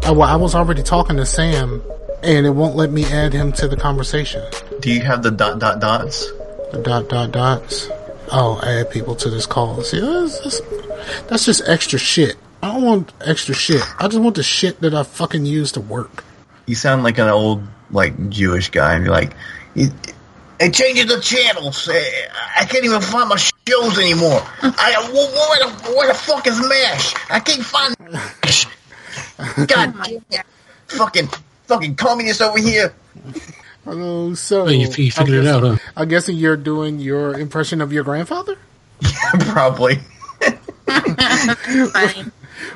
I was already talking to Sam, and it won't let me add him to the conversation. Do you have the dots? The dots. Oh, add people to this call. See, that's just extra shit. I don't want extra shit. I just want the shit that I fucking use to work. You sound like an old, like, Jewish guy, and you're like, it changes the channels. I can't even find my shows anymore. Where the fuck is MASH? I can't find MASH. God damn it. Fucking communist over here. Oh, so you figured it out, huh? I'm guessing you're doing your impression of your grandfather? Yeah, probably.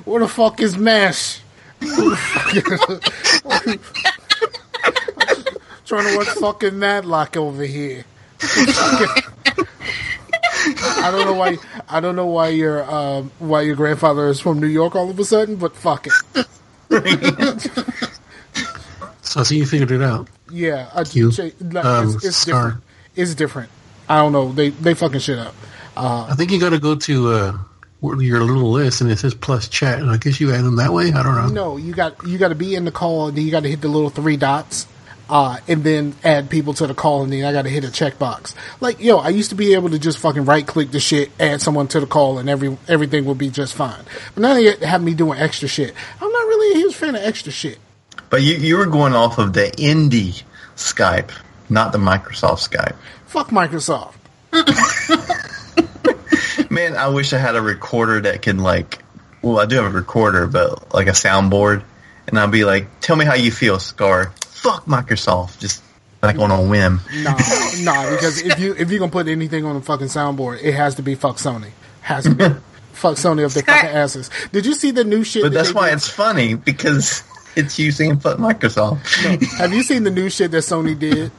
Where the fuck is MASH? Trying to watch fucking Matlock over here. I don't know why your grandfather is from New York all of a sudden, but fuck it. So I see you figured it out. Yeah, it's Scar. different. It's different. I don't know. They fucking shit up. I think you got to go to your little list, and it says plus chat, and I guess you add them that way. I don't know. No, you got to be in the call, and then you got to hit the little 3 dots, and then add people to the call, and then I got to hit a checkbox. Like, yo, I used to be able to just fucking right click the shit, add someone to the call, and everything would be just fine. But now they have me doing extra shit. I'm not really a huge fan of extra shit. But you were going off of the indie Skype, not the Microsoft Skype. Fuck Microsoft. Man, I wish I had a recorder that could, like... Well, I do have a recorder, but, like, a soundboard. And I'd be like, tell me how you feel, Scar. Fuck Microsoft. Just, like, on a whim. Nah, because if you're gonna put anything on a fucking soundboard, it has to be fuck Sony. Has to be. Fuck Sony up their fucking asses. Did you see the new shit? But that's why it's funny, because... It's you saying fuck Microsoft. No. Have you seen the new shit that Sony did?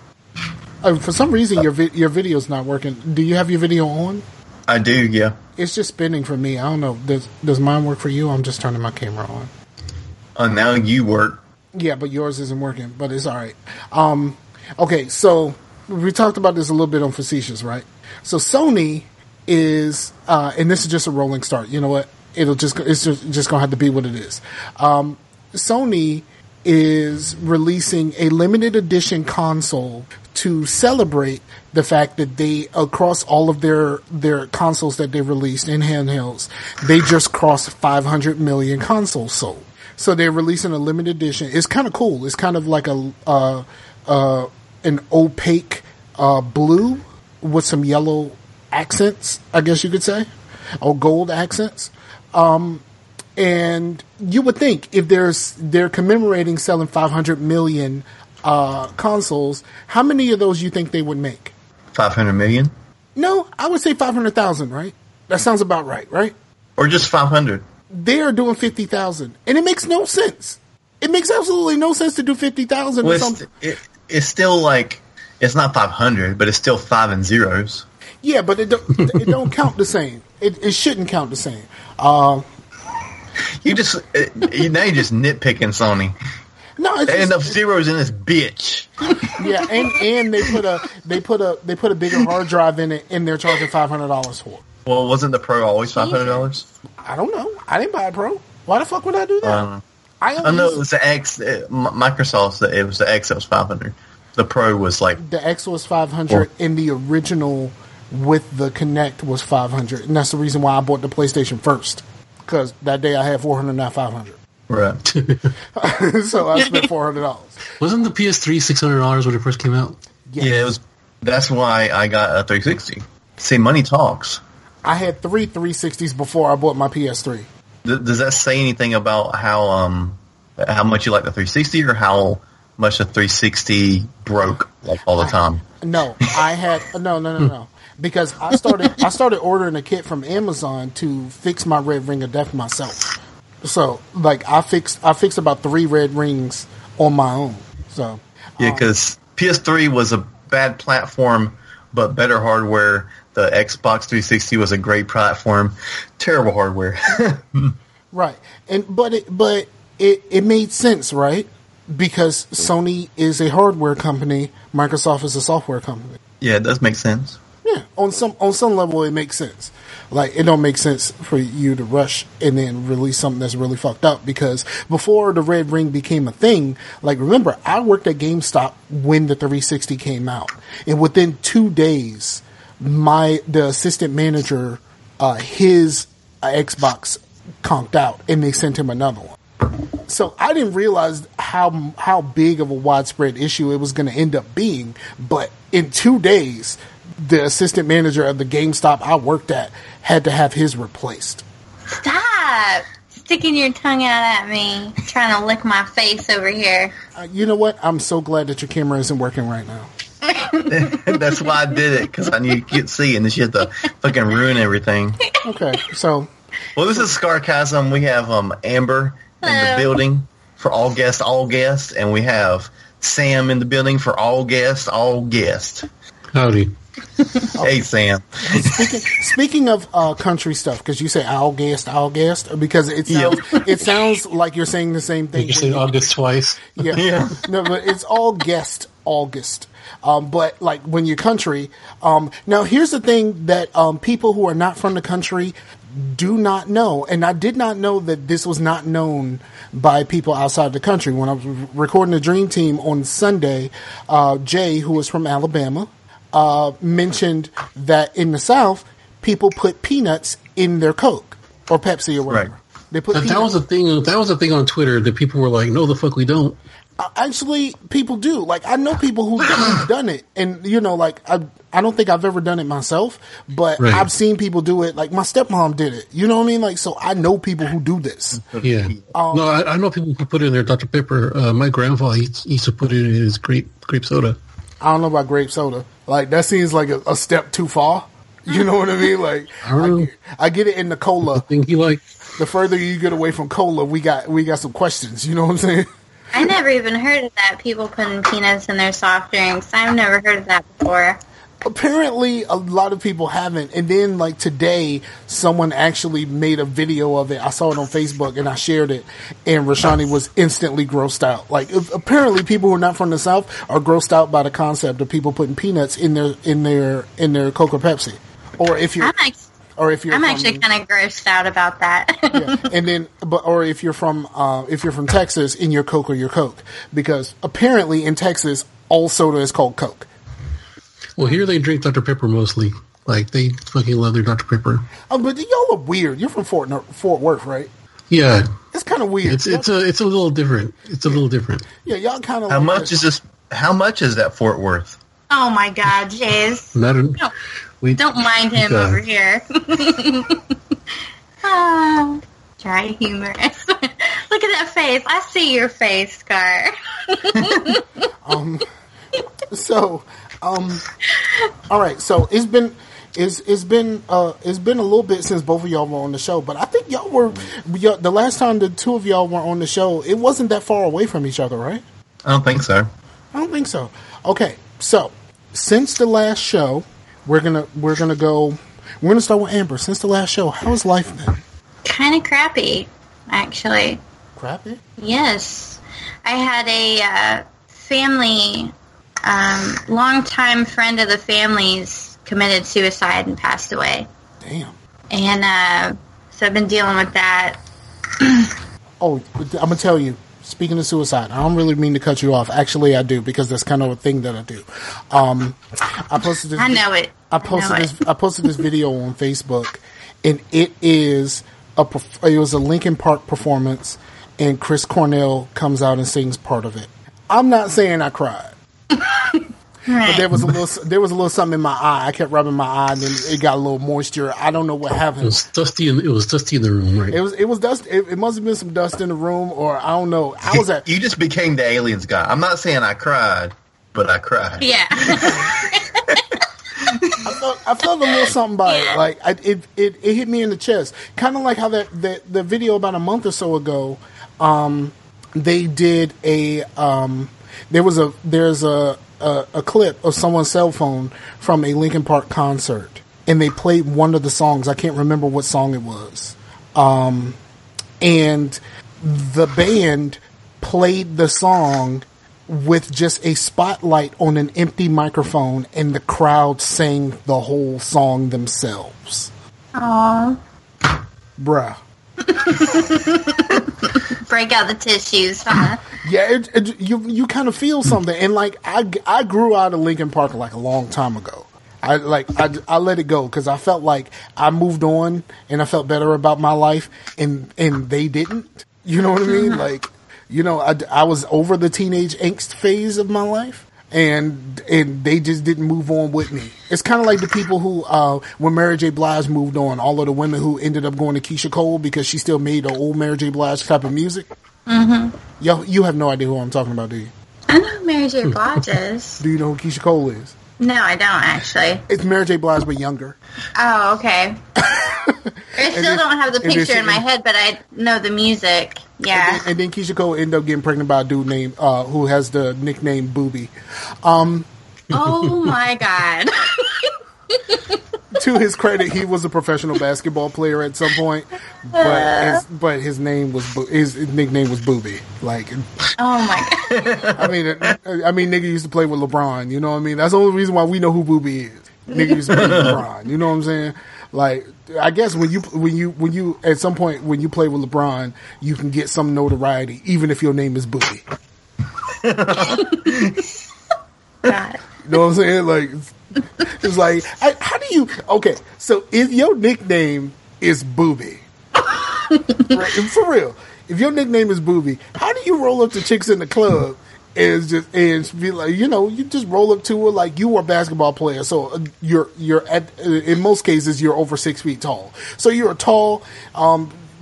For some reason, your video's not working. Do you have your video on? I do, yeah. It's just spinning for me. I don't know. Does mine work for you? I'm just turning my camera on. Oh, now you work. Yeah, but yours isn't working. But it's all right. Okay, so we talked about this a little bit on Facetious, right? So Sony is, and this is just a rolling start. You know what? It's just gonna have to be what it is. Sony is releasing a limited edition console to celebrate the fact that they, across all of their consoles that they released in handhelds, they just crossed 500 million consoles sold. So they're releasing a limited edition. It's kind of cool. It's kind of like an opaque blue with some yellow accents, I guess you could say, or gold accents. And you would think if they're commemorating selling 500 million consoles, how many of those you think they would make? 500 million? No, I would say 500,000, right? That sounds about right? Or just 500? They are doing 50,000, and it makes no sense. It makes absolutely no sense to do 50,000. Well, it's still like, it's not 500, but it's still 5 and zeros. Yeah, but it don't count the same. It shouldn't count the same. You're just nitpicking Sony. No, it's enough zeros in this bitch. Yeah, and they put a bigger hard drive in it, and they're charging $500 for it. Well, wasn't the Pro always $500? I don't know. I didn't buy a Pro. Why the fuck would I do that? I know it was the X. Microsoft's. It was the X that was $500. The Pro was like the X was $500, and the original with the Kinect was $500, and that's the reason why I bought the PlayStation first. Because that day I had $400, not $500. Right. So I spent $400. Wasn't the PS3 $600 when it first came out? Yes. Yeah, it was. That's why I got a 360. See, money talks. I had 3 360s before I bought my PS3. Does that say anything about how much you like the 360, or how much the 360 broke like all the time? No, I had no. Because I started ordering a kit from Amazon to fix my red ring of death myself. So like I fixed about 3 red rings on my own. So yeah, because PS3 was a bad platform, but better hardware. The Xbox 360 was a great platform, terrible hardware. Right, but it made sense, right? Because Sony is a hardware company, Microsoft is a software company. Yeah, it does make sense. Yeah, on some level it makes sense. Like, it don't make sense for you to rush and then release something that's really fucked up, because before the red ring became a thing, like, remember, I worked at GameStop when the 360 came out, and within 2 days, the assistant manager, his Xbox conked out, and they sent him another one. So I didn't realize how big of a widespread issue it was going to end up being. But in 2 days, the assistant manager of the GameStop I worked at had to have his replaced. Stop sticking your tongue out at me, trying to lick my face over here. You know what? I'm so glad that your camera isn't working right now. That's why I did it, because I knew you could see, and then you had to fucking ruin everything. Okay, so... Well, this is Scarcasm. We have Amber in the building for all guests, and we have Sam in the building for all guests. Howdy. Hey, Sam. Speaking of country stuff, because you say all guest, because it sounds like you're saying the same thing. You say August twice. Yeah. No, but it's all guest August. But like when you're country, now here's the thing that people who are not from the country do not know, and I did not know that this was not known by people outside the country. When I was recording the Dream Team on Sunday, Jay, who was from Alabama, mentioned that in the South, people put peanuts in their Coke or Pepsi or whatever. Right. They put That was a thing. That was a thing on Twitter that people were like, "No, the fuck we don't." Actually, people do. Like, I know people who've done it, and you know, like I don't think I've ever done it myself, but right. I've seen people do it. Like my stepmom did it. You know what I mean? Like, so I know people who do this. Yeah. No, I know people who put it in their Dr. Pepper. My grandpa he used to put it in his grape soda. I don't know about grape soda. Like, that seems like a step too far. You know what I mean? Like, I get it in the cola. The thing he liked. The further you get away from cola, we got some questions. You know what I'm saying? I never even heard of that. People putting peanuts in their soft drinks. I've never heard of that before. Apparently, a lot of people haven't. And then, like, today, someone actually made a video of it. I saw it on Facebook, and I shared it. And Rashani was instantly grossed out. Like, apparently, people who are not from the South are grossed out by the concept of people putting peanuts in their Coke or Pepsi. Or if you're... I'm actually kind of grossed out about that. Yeah. And then, or if you're from Texas, in your Coke or your Coke, because apparently in Texas all soda is called Coke. Well, here they drink Dr. Pepper mostly. Like, they fucking love their Dr. Pepper. Oh, but y'all are weird. You're from Fort Worth, right? Yeah, it's kind of weird. It's a little different. It's a little different. Yeah, y'all kind of. How much is this? How much is that Fort Worth? Oh my God, Jace! Don't mind him over here. Try humorous. Look at that face. I see your face, Scar. All right. So it's been a little bit since both of y'all were on the show, but I think the last time the two of y'all were on the show, it wasn't that far away from each other, right? I don't think so. Okay. So since the last show, we're gonna start with Amber. Since the last show, how's life been? Kind of crappy, actually. Crappy? Yes. I had a family, longtime friend of the family's committed suicide and passed away. Damn. And so I've been dealing with that. Oh, I'm gonna tell you. Speaking of suicide, I don't really mean to cut you off. Actually, I do, because that's kind of a thing that I do. I posted this. I know it. I posted this video on Facebook, and it was a Linkin Park performance, and Chris Cornell comes out and sings part of it. I'm not saying I cried. Right. But there was a little something in my eye. I kept rubbing my eye, and then it got a little moisture. I don't know what happened. It was dusty in the room, right? It was dust. It must have been some dust in the room, or I don't know. You just became the aliens guy. I'm not saying I cried, but I cried. Yeah. I felt a little something by it. Like it hit me in the chest. Kind of like how the video about a month or so ago, they did there's a clip of someone's cell phone from a Linkin Park concert, and they played one of the songs. I can't remember what song it was. And the band played the song with just a spotlight on an empty microphone, and the crowd sang the whole song themselves. Aww. Bruh. Break out the tissues, huh? Yeah, you kind of feel something, and like I grew out of Lincoln Park like a long time ago. I let it go because I felt like I moved on and I felt better about my life, and they didn't. You know what I mean? Like, you know, I was over the teenage angst phase of my life, and they just didn't move on with me. It's kind of like the people who, when Mary J. Blige moved on, all of the women who ended up going to Keisha Cole because she still made the old Mary J. Blige type of music. Mm-hmm. Yo, you have no idea who I'm talking about, do you? I know who Mary J. Blige is. Do you know who Keisha Cole is? No, I don't actually. It's Mary J. Blige, but younger. Oh, okay. I still don't have the picture in my head, but I know the music. Yeah. And then Keisha Cole ended up getting pregnant by a dude named who has the nickname Booby. Oh my God. To his credit, he was a professional basketball player at some point, but his name was his nickname was Booby. Like, oh my God. I mean, nigga used to play with LeBron. You know what I mean? That's the only reason why we know who Booby is. Nigga used to play with LeBron. You know what I'm saying? Like, I guess when you at some point when you play with LeBron, you can get some notoriety, even if your name is Booby. God. You know what I'm saying? Like, it's like, how do you? Okay, so if your nickname is Booby, right, for real, if your nickname is Booby, how do you roll up to chicks in the club and be like, you know, you just roll up to her like you were a basketball player, so you're at in most cases you're over 6 feet tall, so you're a tall,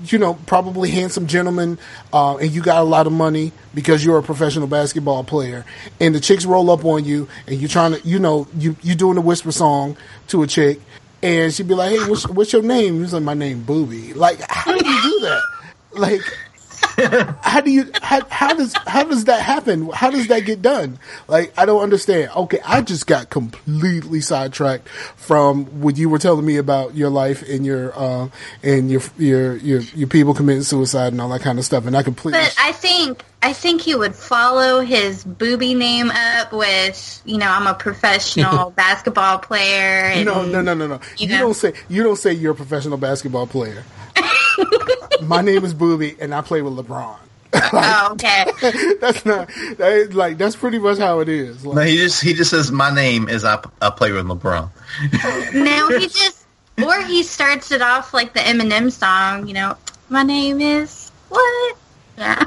you know, probably handsome gentleman, and you got a lot of money because you're a professional basketball player, and the chicks roll up on you, and you're trying to, you know, you doing a whisper song to a chick, and she'd be like, hey, what's your name? He's like, my name Booby. Like, how do you do that? Like, how does that happen? How does that get done? Like, I don't understand. Okay, I just got completely sidetracked from what you were telling me about your life and your people committing suicide and all that kind of stuff, and I completely. But I think he would follow his Booby name up with, you know, I'm a professional basketball player. And, no. You don't say you're a professional basketball player. My name is Booby, and I play with LeBron. Oh, okay. That's pretty much how it is. Like, no, he just says my name is I play with LeBron. No, he starts it off like the Eminem song. You know, my name is what? Yeah.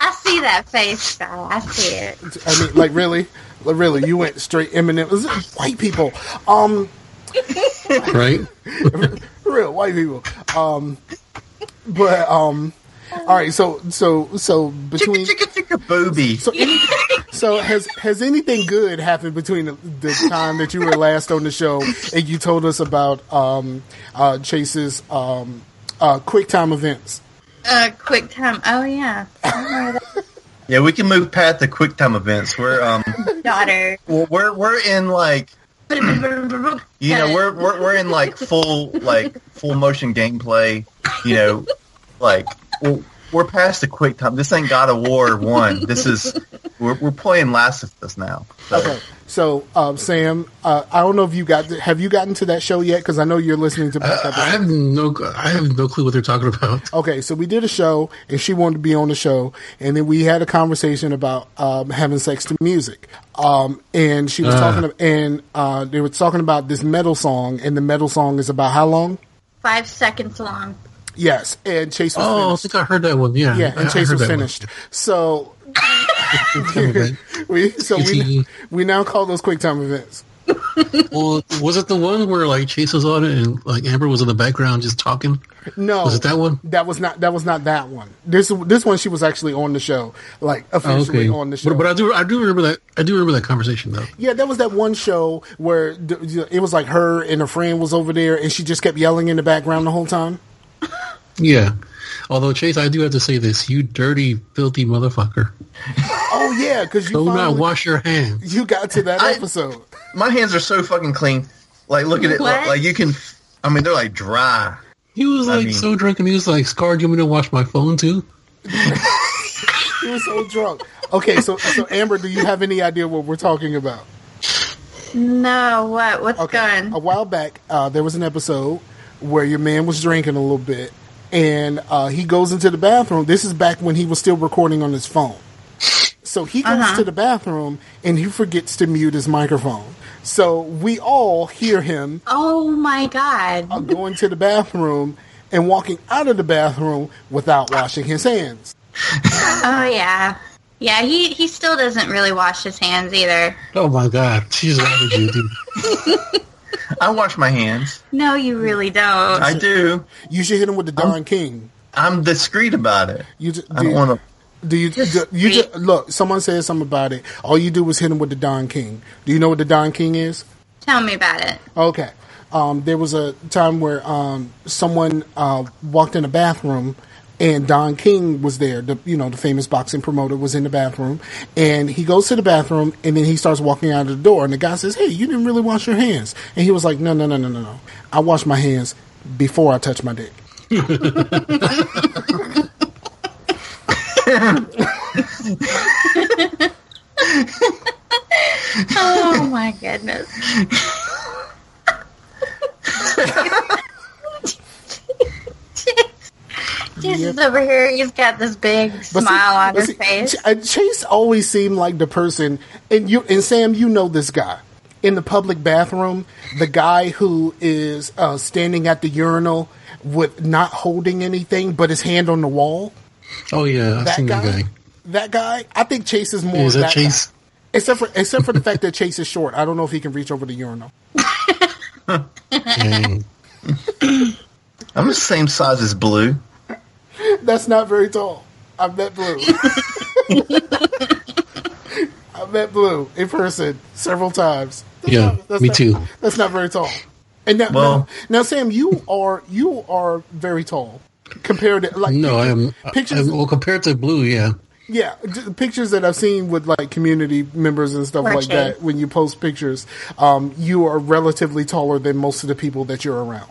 I see that face, guy. I see it. I mean, like really, you went straight Eminem. Is it white people? Right. Real white people. But all right. So between Booby. So has anything good happened between the time that you were last on the show and you told us about Chase's quick time events? Quick time. Oh yeah. Yeah, we can move past the quick time events. We're daughter. We're in like. You know, we're in like full motion gameplay. You know, like we're past the quick time. This ain't God of War 1. This is we're playing Last of Us now. So. Okay, so Sam, I don't know if have you gotten to that show yet? Because I know you're listening to. I have no clue what they're talking about. Okay, so we did a show, and she wanted to be on the show, and then we had a conversation about having sex to music. And she was talking, and they were talking about this metal song, and the metal song is about how long? 5 seconds long. Yes, and Chase was finished. I think I heard that one. Yeah, and Chase was finished. So, we now call those quick time events. Well, was it the one where like Chase was on it and like Amber was in the background just talking? No, was it that one? That was not that one. This one she was actually on the show, like officially on the show. But I do remember that. I do remember that conversation though. Yeah, that was that one show where it was like her and her friend was over there, and she just kept yelling in the background the whole time. Yeah. Although, Chase, I do have to say this. You dirty, filthy motherfucker. Oh, yeah, because you not wash your hands. You got to that episode. My hands are so fucking clean. Like, look at it. Like, you can... I mean, they're, like, dry. He was, so drunk, and he was like, Scar, do you want me to wash my phone, too? He was so drunk. Okay, so Amber, do you have any idea what we're talking about? No, what? What's going? A while back, there was an episode where your man was drinking a little bit, and he goes into the bathroom. This is back when he was still recording on his phone. So he goes to the bathroom, and he forgets to mute his microphone. So we all hear him. Oh, my God. Going to the bathroom and walking out of the bathroom without washing his hands. Oh, yeah. Yeah, he still doesn't really wash his hands either. Oh, my God. She's laughing at you, dude. I wash my hands. No, you really don't. I do. You should hit him with the Don King. I'm discreet about it. I don't want to. Do you just look? Someone said something about it. All you do is hit him with the Don King. Do you know what the Don King is? Tell me about it. Okay. There was a time where someone walked in a bathroom, and Don King was there. The famous boxing promoter was in the bathroom, and he goes to the bathroom, and then he starts walking out of the door, and the guy says, "Hey, you didn't really wash your hands," and he was like, "No. I wash my hands before I touch my dick." Oh my goodness. Jesus over here, he's got this big smile on his face. Chase always seemed like the person, and Sam, you know this guy. In the public bathroom, the guy who is standing at the urinal with not holding anything but his hand on the wall. Oh yeah, I've seen that guy. That guy, I think Chase is more. Is that Chase? Guy. Except for the fact that Chase is short, I don't know if he can reach over the urinal. Dang. I'm the same size as Blue. That's not very tall. I've met Blue. I've met Blue in person several times. Me too. That's not very tall. And now, Sam, you are very tall compared to I am. Pictures. Well, compared to Blue, yeah. Yeah, pictures that I've seen with like community members and stuff like that. When you post pictures, you are relatively taller than most of the people that you're around.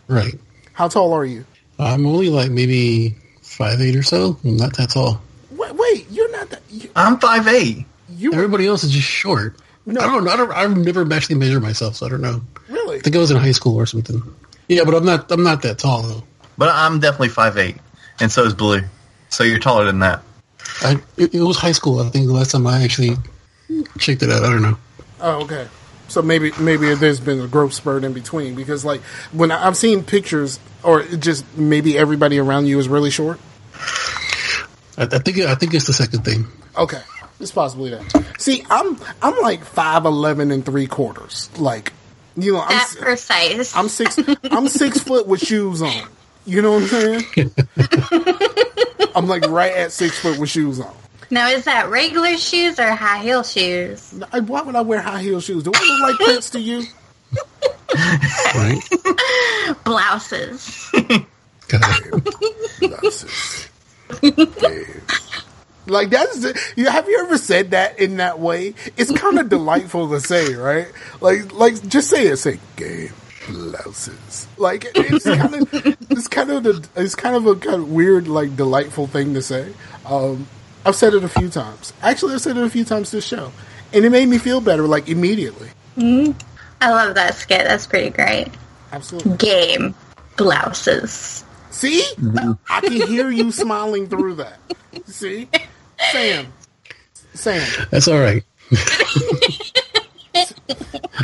Right. How tall are you? I'm only like maybe 5'8" or so. I'm not that tall. Wait, you're not that. I'm 5'8". Everybody else is just short. No. I don't know. I've never actually measured myself, so I don't know. Really? I think I was in high school or something. Yeah, but I'm not that tall though. But I'm definitely 5'8", and so is Blue. So you're taller than that. It was high school, I think, the last time I actually checked it out. I don't know. Oh, okay. So maybe there's been a growth spurt in between, because like when I've seen pictures, or just maybe everybody around you is really short. I think it's the second thing. Okay, it's possibly that. See, I'm like 5'11" and 3/4. Like, I'm precise. I'm 6 foot with shoes on. You know what I'm saying? I'm like right at 6 foot with shoes on. Now, is that regular shoes or high heel shoes? Why would I wear high heel shoes? Do I look like Prince to you? Right? Blouses. Blouses. Like have you ever said that in that way? It's kind of delightful to say, right? Like just say it. Say gay blouses. Like it's kind of a weird, like, delightful thing to say. I've said it a few times. Actually, I've said it a few times this show, and it made me feel better, like, immediately. Mm-hmm. I love that skit. That's pretty great. Absolutely. Game blouses. See? Mm-hmm. I can hear you smiling through that. See? Sam. That's all right.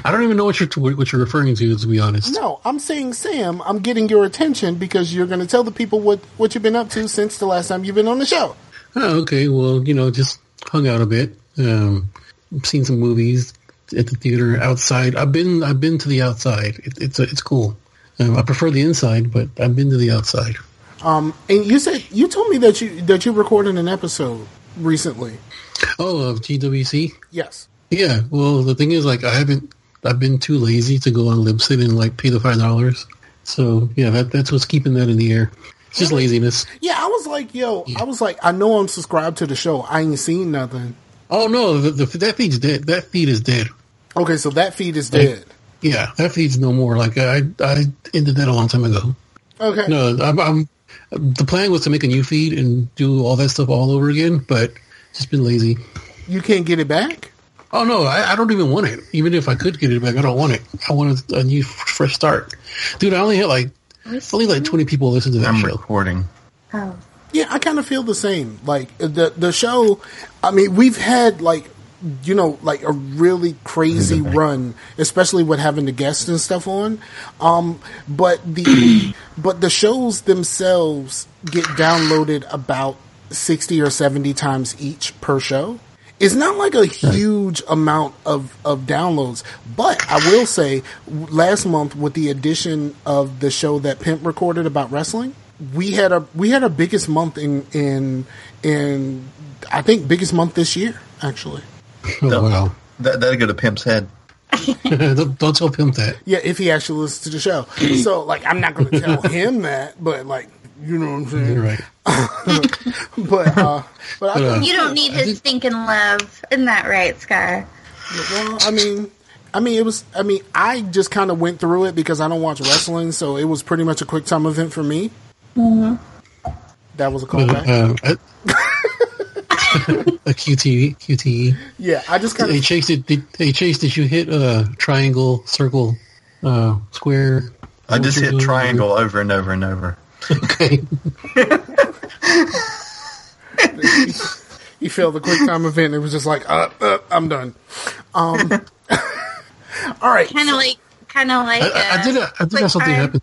I don't even know what you're referring to be honest. No, I'm saying, Sam, I'm getting your attention because you're going to tell the people what you've been up to since the last time you've been on the show. Oh, okay. Well, just hung out a bit. Seen some movies at the theater outside. I've been to the outside. It's cool. I prefer the inside, but I've been to the outside. And you told me that you recorded an episode recently. Oh, of GWC? Yes. Yeah. Well, the thing is, like, I've been too lazy to go on Libsyn and like pay the $5. So yeah, that's what's keeping that in the air. It's just laziness. Yeah, I was like, I know I'm subscribed to the show. I ain't seen nothing. Oh no, that feed's dead. That feed is dead. Okay, so that feed is dead. Yeah, that feed's no more. Like I ended that a long time ago. Okay. No, the plan was to make a new feed and do all that stuff all over again, but just been lazy. You can't get it back? Oh no, I don't even want it. Even if I could get it back, I don't want it. I want a new fresh start, dude. I only had only 20 people listen to that show. Recording. Oh. Yeah, I kind of feel the same. Like the show. I mean, we've had like a really crazy run, especially with having the guests and stuff on. But the shows themselves get downloaded about 60 or 70 times each per show. It's not like a huge amount of downloads, but I will say last month with the addition of the show that Pimp recorded about wrestling, we had our biggest month in I think biggest month this year actually. Oh, wow. That'll go to Pimp's head. don't tell Pimp that. Yeah, if he actually listens to the show. So like I'm not going to tell him that, but like you know what I'm saying. You're right. but You don't need his stinking love. Isn't that right, Sky? Well, I mean, I just kind of went through it because I don't watch wrestling, so it was pretty much a quick time event for me. Mm-hmm. That was a callback. A QTE. Yeah, I just kind of... Hey, Chase, did you hit triangle, circle, square? I just hit triangle over and over and over. Okay. You failed the quick time event. It was just like, I'm done. All right. Kind of like. I did have something happen.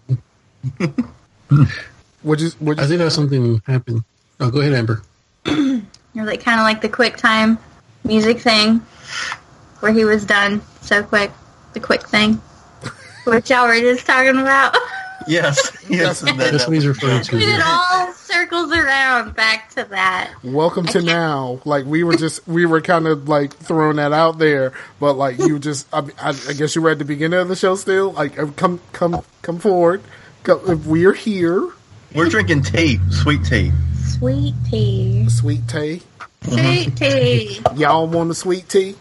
I did have something happen. Oh, go ahead, Amber. You're like kind of like the quick time music thing, where he was done so quick. The quick thing, which y'all were just talking about. Yes. That's what he's referring to. It all circles around back to that. Welcome to now. Like we were kind of like throwing that out there, but like you just, I guess you were at the beginning of the show still. Like come forward. We're here. We're drinking tea, sweet tea. Sweet tea. Sweet tea. Sweet tea. Y'all want the sweet tea?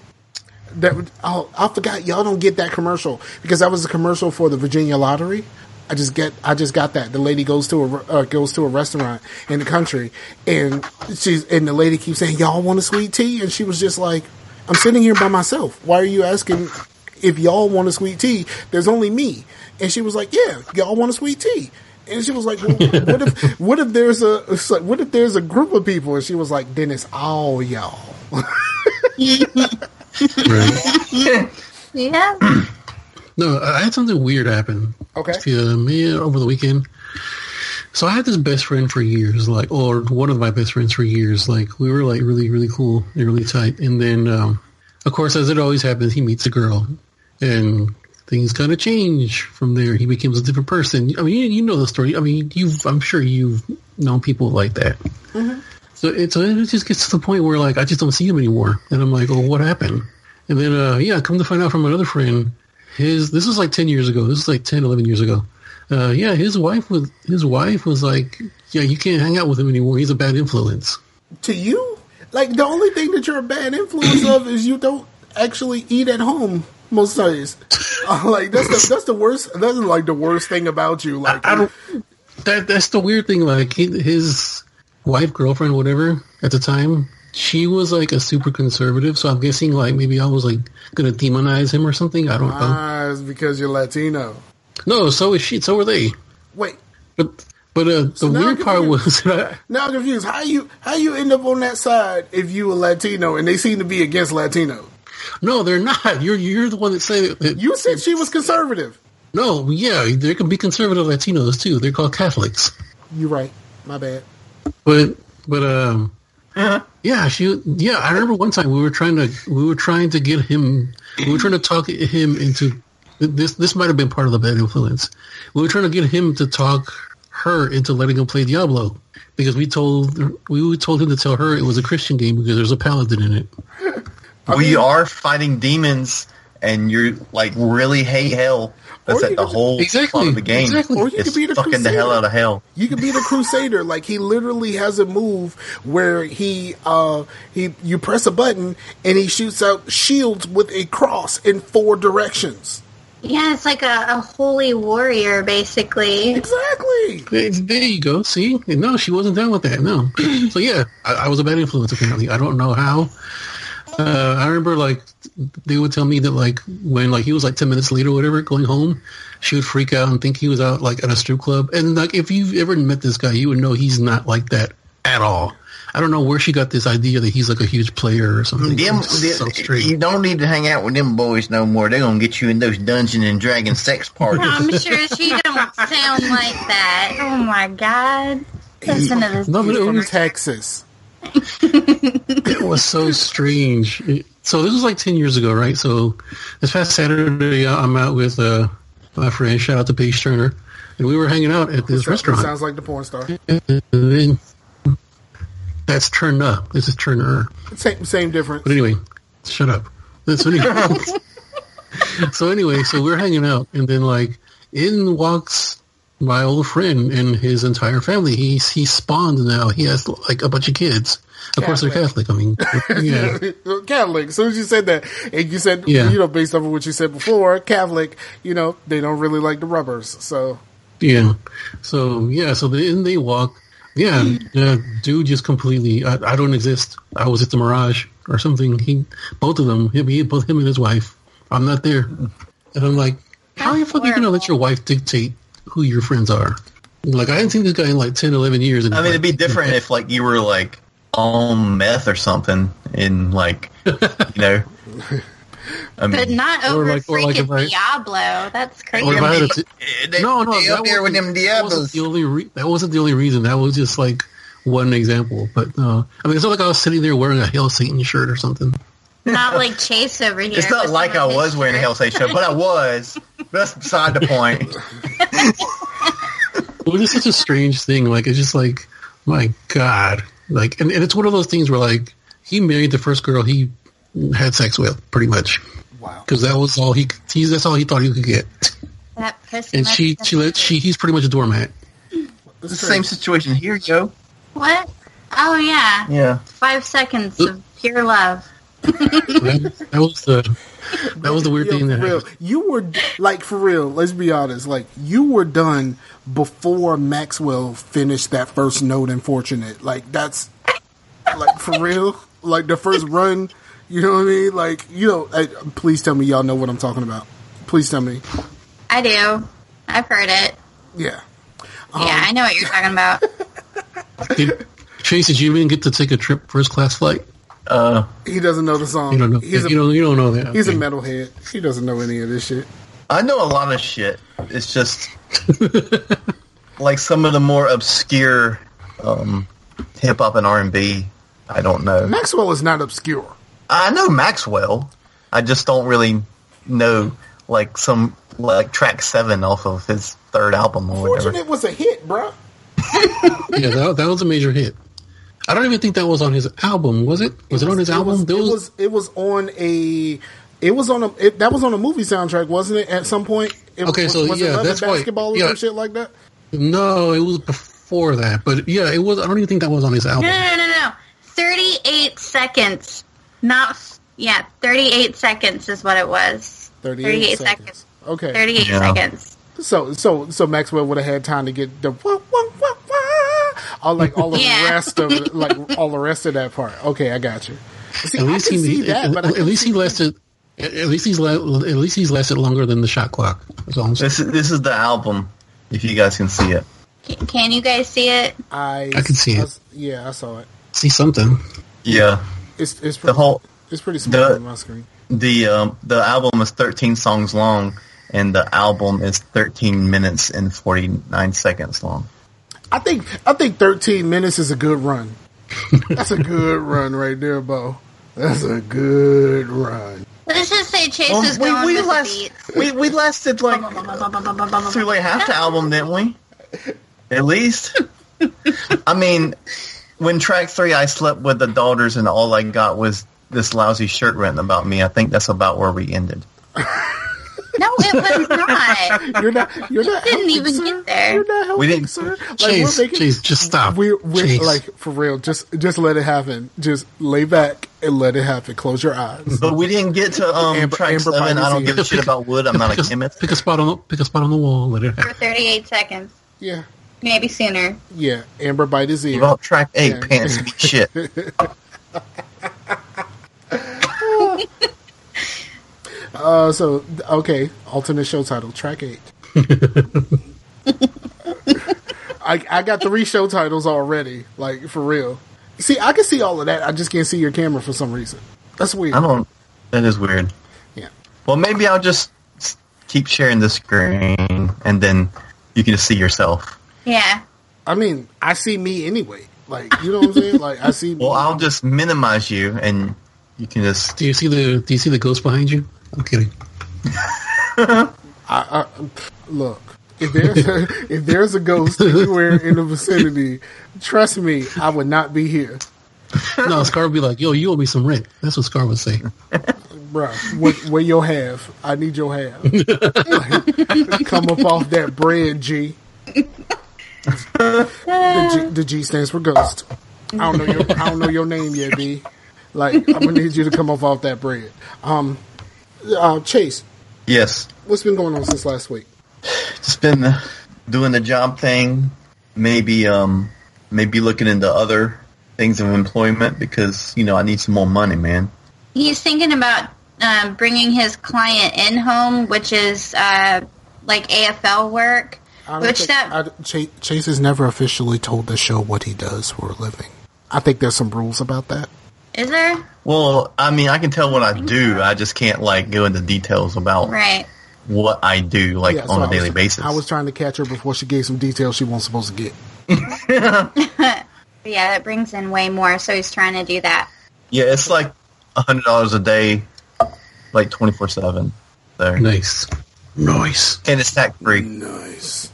I forgot y'all don't get that commercial because that was a commercial for the Virginia Lottery. I just got that. The lady goes to a restaurant in the country, and the lady keeps saying, "Y'all want a sweet tea?" And she was just like, "I'm sitting here by myself. Why are you asking if y'all want a sweet tea? There's only me." And she was like, "Yeah, y'all want a sweet tea?" And she was like, well, "What if there's a group of people?" And she was like, "Then it's all y'all." Right. Yeah. No, I had something weird happen. Okay. Me over the weekend. So I had this best friend for years, or one of my best friends for years. Like we were like really, really cool and really tight. And then, of course, as it always happens, he meets a girl, and things kind of change from there. He becomes a different person. I mean, you know the story. I mean, I'm sure you've known people like that. Mm-hmm. So it just gets to the point where like I just don't see him anymore, and I'm like, oh, what happened? And then come to find out from another friend. This was like 10 years ago. This is like 10, 11 years ago. His wife was like, yeah, you can't hang out with him anymore. He's a bad influence. To you? Like, the only thing that you're a bad influence of is you don't actually eat at home most days. Like, that's the worst. That's like the worst thing about you. Like, that's the weird thing. Like, his wife, girlfriend, whatever, at the time, she was like a super conservative, so I'm guessing like maybe I was like gonna demonize him or something. I don't know. It's because you're Latino. No, so is she. So were they. Wait, but the weird part was now I'm confused. How you end up on that side if you a Latino and they seem to be against Latino? No, they're not. You're the one that said that. You said she was conservative. No, yeah, there can be conservative Latinos too. They're called Catholics. You're right. My bad. But. Yeah, I remember one time we were trying to get him. We were trying to talk him into this. This might have been part of the bad influence. We were trying to get him to talk her into letting him play Diablo because we told him to tell her it was a Christian game because there's a paladin in it. We are fighting demons, and you're like really hate hell. That's like the whole fun of the game. Exactly. Or you could be the fucking the hell out of hell. You could be the Crusader. Like he literally has a move where you press a button and he shoots out shields with a cross in 4 directions. Yeah, it's like a holy warrior, basically. Exactly. There you go. See? No, she wasn't down with that. No. So yeah, I was a bad influence apparently. I don't know how. I remember like they would tell me that like when like he was like 10 minutes late or whatever going home, she would freak out and think he was out like at a strip club. And like if you've ever met this guy, you would know he's not like that at all. I don't know where she got this idea that he's like a huge player or something. So you don't need to hang out with them boys no more. They're gonna get you in those Dungeons and Dragons sex parties. I'm sure she don't sound like that. Oh my God! Listen to this. No, but it From was, Texas. it was so strange. So this was like 10 years ago, right? So this past Saturday, I'm out with my friend. Shout out to Paige Turner, and we were hanging out at this restaurant. Sounds like the porn star. And then that's Turner. This is Turner. Same difference. But anyway, shut up. So anyway, so we're hanging out, and then like in walks my old friend and his entire family. He's spawned now. He has like a bunch of kids. Of course, they're Catholic. I mean, yeah, Catholic. As soon as you said that, and you said, based off of what you said before, Catholic, they don't really like the rubbers. So yeah, so then they walk. Yeah, dude just completely, I don't exist. I was at the Mirage or something. Both of them, both him and his wife. I'm not there. And I'm like, how are you fucking going to let your wife dictate who your friends are? Like, I hadn't seen this guy in like 10, 11 years. And it'd be different if like you were like on meth or something in like, but not over freaking Diablo. That's crazy. No, that wasn't the only reason. That was just like one example. But it's not like I was sitting there wearing a Hail Satan shirt or something. Not like Chase over here. It's not like I was wearing a Hail Satan shirt, but I was. That's beside the point. It was just such a strange thing. Like, it's just like, my God. Like, and it's one of those things where like he married the first girl he had sex with, pretty much. Wow. Because that was all that's all he thought he could get. That pussy. And he's pretty much a doormat. It's the same situation here, Joe. What? Oh yeah. Yeah. 5 seconds of pure love. that was the weird thing that happened. You were like, for real, let's be honest, like you were done before Maxwell finished that first note in Fortunate. Like that's like for real. Like the first run, you know what I mean? Like, please tell me y'all know what I'm talking about. Please tell me. I do. I've heard it. Yeah. Yeah, I know what you're talking about. Chase, did you even get to take a trip first class flight? He doesn't know the song. You don't know. You don't know that. He's a metalhead. He doesn't know any of this shit. I know a lot of shit. It's just like some of the more obscure hip hop and R&B. I don't know. Maxwell is not obscure. I know Maxwell. I just don't really know like track 7 off of his third album or whatever. Fortunate was a hit, bro. Yeah, that was a major hit. I don't even think that was on his album, was it? Was it on his album? That was on a movie soundtrack, wasn't it? At some point. That's basketball or some shit like that. No, it was before that. But yeah, it was. I don't even think that was on his album. No. 38 seconds. 38 seconds is what it was. 38 seconds. Okay. 38 seconds. So Maxwell would have had time to get the all the rest of it, like all the rest of that part. Okay, I got you. See, at least he lasted. At least he's lasted longer than the shot clock. That's all I'm saying. This is the album. If you guys can see it, can you guys see it? I can see it. Yeah, I saw it. See something? Yeah, it's pretty small on my screen. The album is 13 songs long, and the album is 13 minutes and 49 seconds long. I think 13 minutes is a good run. That's a good run right there, Bo. That's a good run. Let's just say Chase is going with the beats. We lasted like through like half the album, didn't we? At least. I mean, when track 3 I slept with the daughters and all I got was this lousy shirt written about me, I think that's about where we ended. No, it was not. You're not didn't even get there. You're not helping, we didn't, sir. Like, Chase, just stop. We're like, for real, just let it happen. Just lay back and let it happen. Close your eyes. But we didn't get to track 7. I don't give a shit about wood. I'm not a chemist. Pick a spot on the wall. Let it happen. For 38 seconds. Yeah. Maybe sooner. Yeah. Amber bite his ear. About track 8, pants be shit. Okay, alternate show title, track 8. I got 3 show titles already, like, for real. See, I can see all of that. I just can't see your camera for some reason. That's weird. That is weird. Yeah. Well, maybe I'll just keep sharing the screen, and then you can just see yourself. Yeah. I mean, I see me anyway. Like, you know what I'm saying? Like, I see me. Well, I'll just minimize you, and you can just... Do you see the ghost behind you? I'm kidding. Look, if there's a ghost anywhere in the vicinity, trust me, I would not be here. No, Scar would be like, yo, you owe me some rent. That's what Scar would say. Bruh, where your half? I need your half. Like, come up off that bread, G. The G stands for ghost. I don't know your name yet, B. Like, I'm gonna need you to come up off that bread. Chase. Yes. What's been going on since last week? Just been doing the job thing. Maybe looking into other things of employment because I need some more money, man. He's thinking about bringing his client in home, which is like AFL work. Chase has never officially told the show what he does for a living. I think there's some rules about that. Is there? Well, I mean, I can tell what I do. So. I just can't go into details about what I do on a daily basis. I was trying to catch her before she gave some details she wasn't supposed to get. Yeah, that brings in way more. So he's trying to do that. Yeah, it's like $100 a day, like 24/7. There. Nice. And it's tax free. Nice.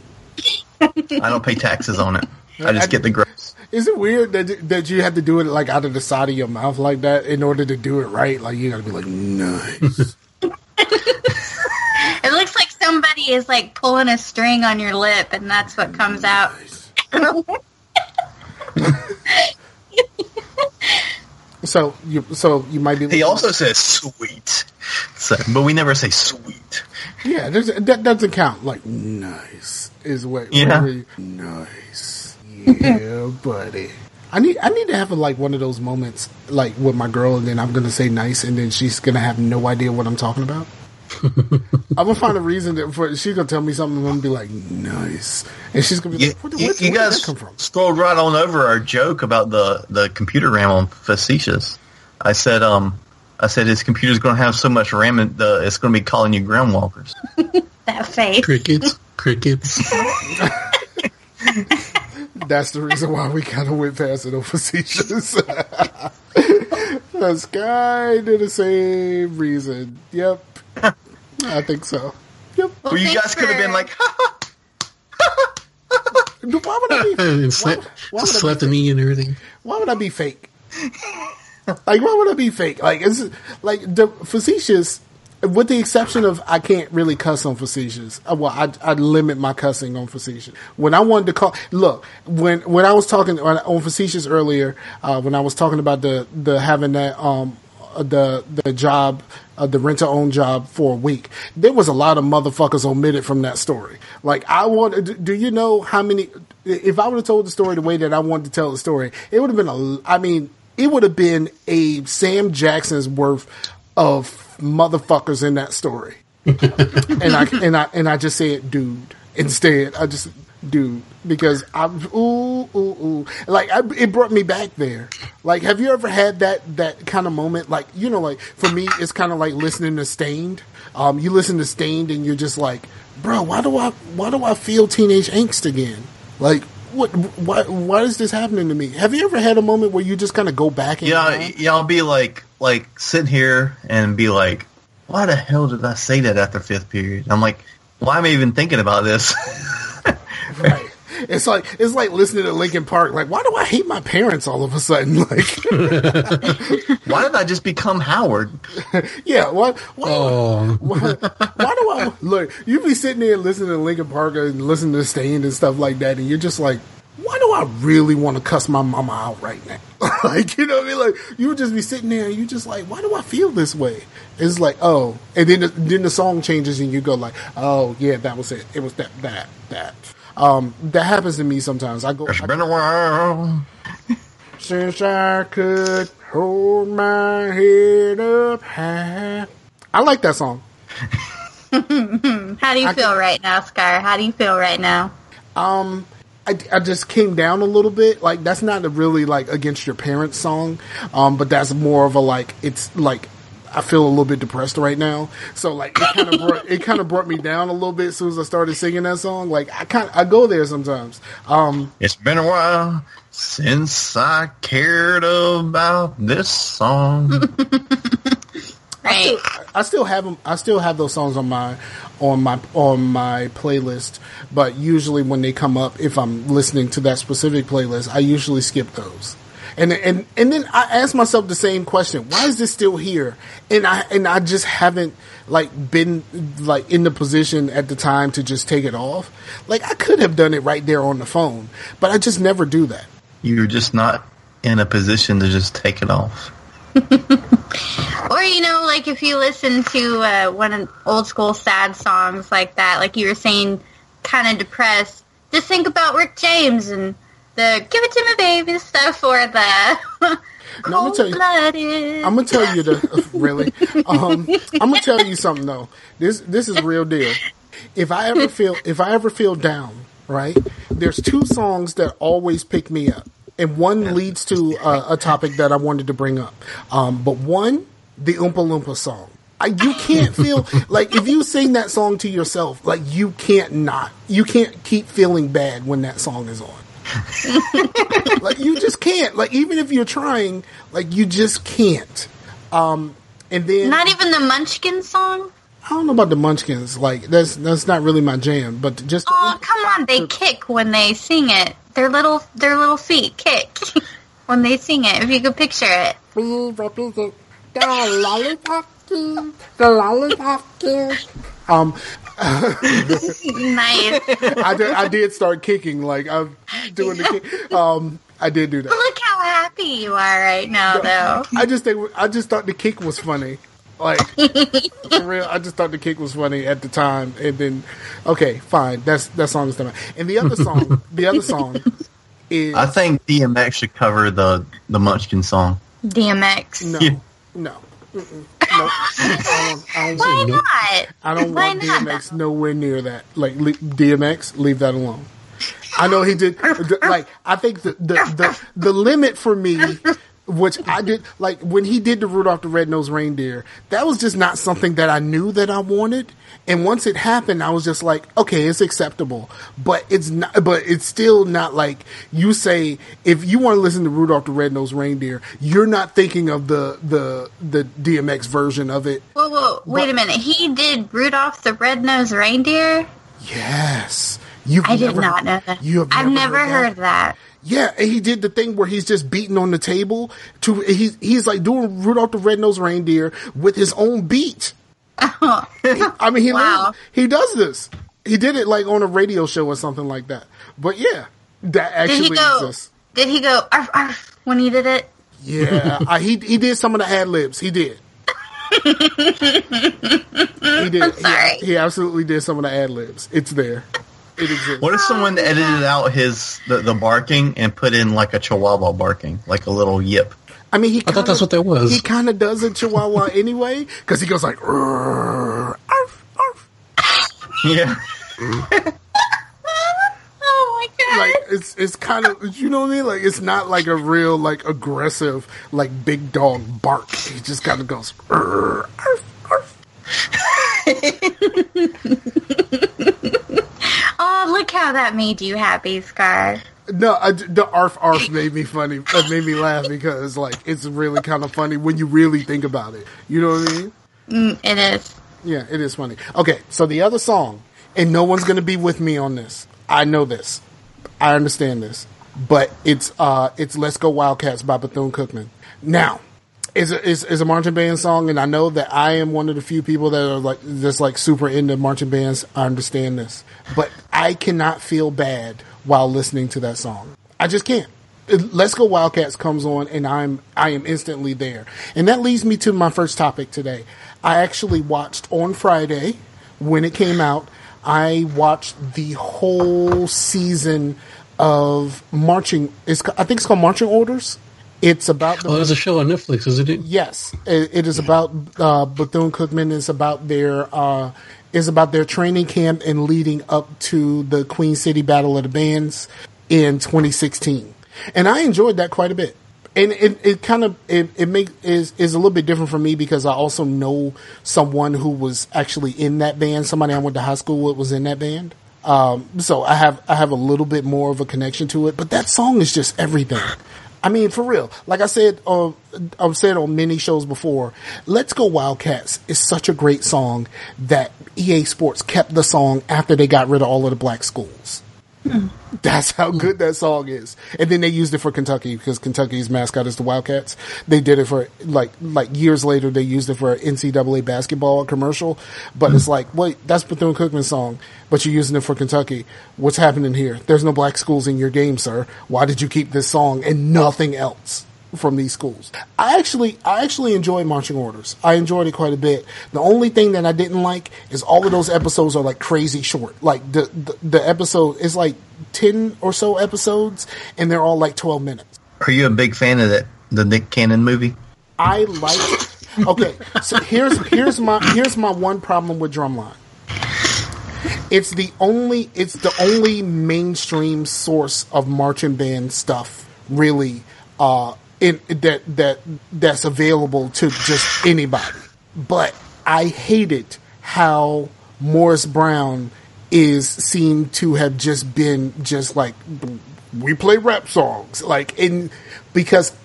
I don't pay taxes on it. I just get the gross. Is it weird that you have to do it like out of the side of your mouth like that in order to do it right? Like you gotta be like, nice. It looks like somebody is like pulling a string on your lip, and that's what comes out. So you might be. He also says sweet, but we never say sweet. Yeah, that doesn't count. Like nice is what. Nice. Yeah, buddy. I need to have one of those moments like with my girl, and then I'm gonna say nice, and then she's gonna have no idea what I'm talking about. I'm gonna find a reason she's gonna tell me something, and I'm gonna be like nice, and she's gonna be like, where you did guys that come from? Scrolled right on over our joke about the computer RAM on Facetious. I said his computer's gonna have so much RAM, it's gonna be calling you groundwalkers. That face. Crickets. That's the reason why we kind of went past it on Facetious. That's kind of the same reason. Yep. I think so. Yep. Well, you guys could have been like, why would I be slap the knee and everything. Why would I be fake? Why would I be fake? It's like the Facetious, with the exception of I can't really cuss on Facetious. I limit my cussing on Facetious. When I wanted to call, look, when I was talking on Facetious earlier, when I was talking about the having that the job, the rent-to-own job for a week, there was a lot of motherfuckers omitted from that story. Like do you know how many? If I would have told the story the way that I wanted to tell the story, it would have been it would have been a Sam Jackson's worth of motherfuckers in that story. and I just said dude instead. I just dude because it brought me back there. Like, have you ever had that kind of moment? Like, for me, it's kind of like listening to Stained. You listen to Stained and you're just like, bro, why do I feel teenage angst again? Like, why is this happening to me? Have you ever had a moment where you just kind of go back and I'll be like sitting here and be like, why the hell did I say that after fifth period? I'm like, why am I even thinking about this? Right. It's like listening to Linkin Park. Like, why do I hate my parents all of a sudden? Like, why did I just become Howard? Yeah. Why do I look? You be sitting there listening to Linkin Park and listening to Stained and stuff like that, and you're just like, why do I really want to cuss my mama out right now? Like, you know what I mean? Like, you would just be sitting there and you just like, why do I feel this way? It's like, oh, and then the song changes and you go like, oh yeah, that was it. It was that. That happens to me sometimes. It's been a while since I could hold my head up high. I like that song. How do you feel right now, Scar? How do you feel right now? I just came down a little bit. Like, that's not a really, like, against your parents song. But that's more of a, like, it's like, I feel a little bit depressed right now. So, like, it kind of brought me down a little bit as soon as I started singing that song. Like, I go there sometimes. It's been a while since I cared about this song. Right. I still have them. I still have those songs on my playlist. But usually when they come up, if I'm listening to that specific playlist, I usually skip those. And then I ask myself the same question: why is this still here? And I just haven't like been like in the position at the time to just take it off. Like, I could have done it right there on the phone, but I just never do that. You're just not in a position to just take it off. Or, you know, like if you listen to one of old school sad songs like that, like you were saying, kind of depressed, just think about Rick James and the "Give It to Me, Baby" stuff, or the No, I'm gonna tell you really. I'm gonna tell you something though. This is real deal. If I ever feel down, right? There's two songs that always pick me up, and one leads to a topic that I wanted to bring up. But one, the Oompa Loompa song. You can't feel like if you sing that song to yourself, like you can't keep feeling bad when that song is on. Like, you just can't. Like, even if you're trying, like, you just can't. And then not even the Munchkin song. I don't know about the Munchkins. Like, that's not really my jam. But just come on, they kick when they sing it. Their little feet kick when they sing it. If you could picture it. The lollipop kiss. Nice. I did start kicking. Like, I'm doing the kick. I did do that. Look how happy you are right now, though. I just thought the kick was funny. Like, for real, I just thought the kick was funny at the time, and then, okay, fine, that song is done. And the other song is. I think DMX should cover the Munchkin song. DMX. No. No. Why not? I don't want DMX nowhere near that. Like, DMX, leave that alone. I know he did. Like, I think the limit for me, which I did, like when he did the Rudolph the Red-Nosed Reindeer, that was just not something that I knew that I wanted. And once it happened, I was just like, okay, it's acceptable, but it's not. But it's still not like you say. If you want to listen to Rudolph the Red-Nosed Reindeer, you're not thinking of the DMX version of it. Whoa! Wait a minute. He did Rudolph the Red-Nosed Reindeer. Yes. I did not know that. I've never heard that. Yeah, and he did the thing where he's just beating on the table. He's like doing Rudolph the Red-Nosed Reindeer with his own beat. I mean, he does this. He did it like on a radio show or something like that. But yeah, that actually exists. Did he go arf, arf when he did it? Yeah, he did some of the ad libs. He did. He did. I'm sorry. He absolutely did some of the ad libs. It's there. It exists. What if someone edited out the barking and put in like a chihuahua barking, like a little yip? I mean, I thought that's what that was. He kind of does a chihuahua anyway, because he goes like, arf, arf. Yeah. Oh my god! Like it's kind of, you know what I mean? Like, it's not like a real like aggressive like big dog bark. He just kind of goes arf, arf. Oh, look how that made you happy, Scar. No, the arf made me funny. It made me laugh because like it's really kind of funny when you really think about it. You know what I mean? It is. Yeah, it is funny. Okay, so the other song, and no one's gonna be with me on this. I know this. I understand this, but it's "Let's Go Wildcats" by Bethune-Cookman. Now, it's a marching band song, and I know that I am one of the few people that are like just like super into marching bands. I understand this, but I cannot feel bad while listening to that song. I just can't. "Let's Go Wildcats" comes on, and I am instantly there. And that leads me to my first topic today. I actually watched on Friday when it came out. I watched the whole season of marching. I think it's called Marching Orders. It's about the. Oh, there's a show on Netflix, isn't it? Yes, it is about Bethune-Cookman. Is about their training camp and leading up to the Queen City Battle of the Bands in 2016, and I enjoyed that quite a bit. And it is a little bit different for me because I also know someone who was actually in that band. Somebody I went to high school with was in that band. So I have a little bit more of a connection to it. But that song is just everything. I mean, for real. Like I said, I've said on many shows before, Let's Go Wildcats is such a great song that EA Sports kept the song after they got rid of all of the black schools. That's how good that song is. And then they used it for Kentucky because Kentucky's mascot is the Wildcats. They did it for like years later. They used it for an NCAA basketball commercial. But it's like, wait, that's Bethune-Cookman's song, but you're using it for Kentucky. What's happening here? There's no black schools in your game, sir. Why did you keep this song and nothing else from these schools? I actually enjoyed Marching Orders. I enjoyed it quite a bit. The only thing that I didn't like is all of those episodes are like crazy short. Like the episode is like 10 or so episodes and they're all like 12 minutes. Are you a big fan of the Nick Cannon movie? I like. Okay, so here's my one problem with Drumline. It's the only mainstream source of marching band stuff, really. That's available to just anybody. But I hated how Morris Brown is seen to have just been just like, we play rap songs. Because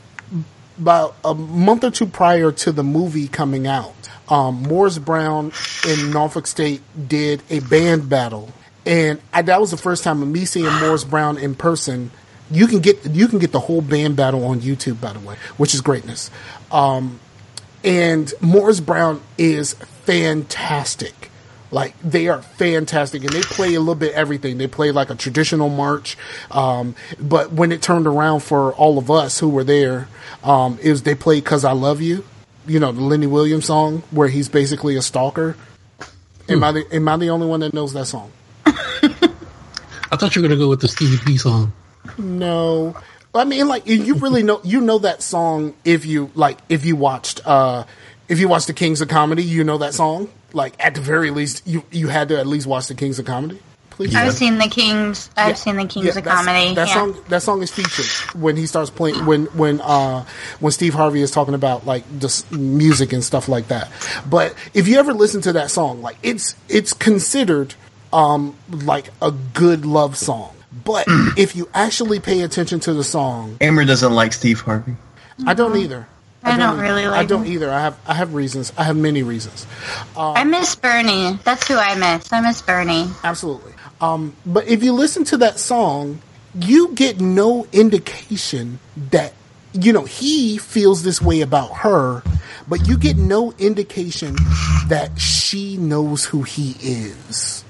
about a month or two prior to the movie coming out, Morris Brown in Norfolk State did a band battle. And that was the first time of me seeing Morris Brown in person. You can get the whole band battle on YouTube, by the way, which is greatness. And Morris Brown is fantastic. Like, they are fantastic, and they play a little bit everything. They play like a traditional march, but when it turned around for all of us who were there, they played "'Cause I Love You," you know, the Lenny Williams song where he's basically a stalker. Am I the only one that knows that song? I thought you were gonna go with the Stevie P song. No, I mean, like, you really know that song if you watched the Kings of Comedy, you know that song. Like, at the very least, you had to at least watch the Kings of Comedy. Please. I've seen the Kings. I've seen the Kings of Comedy. That song is featured when he starts playing when Steve Harvey is talking about like the music and stuff like that. But if you ever listen to that song, like it's considered like a good love song. But if you actually pay attention to the song, Amber doesn't like Steve Harvey. I don't either. I don't really like him. I don't either. I have reasons. I have many reasons. I miss Bernie. That's who I miss. I miss Bernie. Absolutely. But if you listen to that song, you get no indication that, you know, he feels this way about her, but you get no indication that she knows who he is.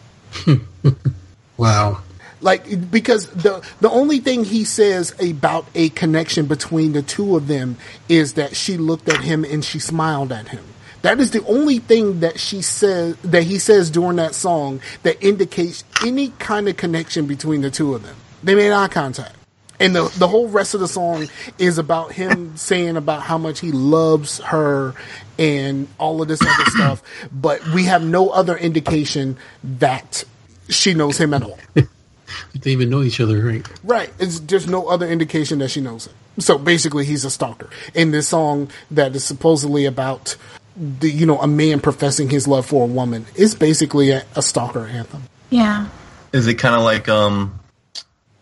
Wow. Like, because the only thing he says about a connection between the two of them is that she looked at him and she smiled at him. That is the only thing that he says during that song that indicates any kind of connection between the two of them. They made eye contact. And the whole rest of the song is about him saying about how much he loves her and all of this other stuff. But we have no other indication that she knows him at all. They even know each other, right? Right. It's just no other indication that she knows him. So basically, he's a stalker. In this song that is supposedly about a man professing his love for a woman, is basically a stalker anthem. Yeah. Is it kind of like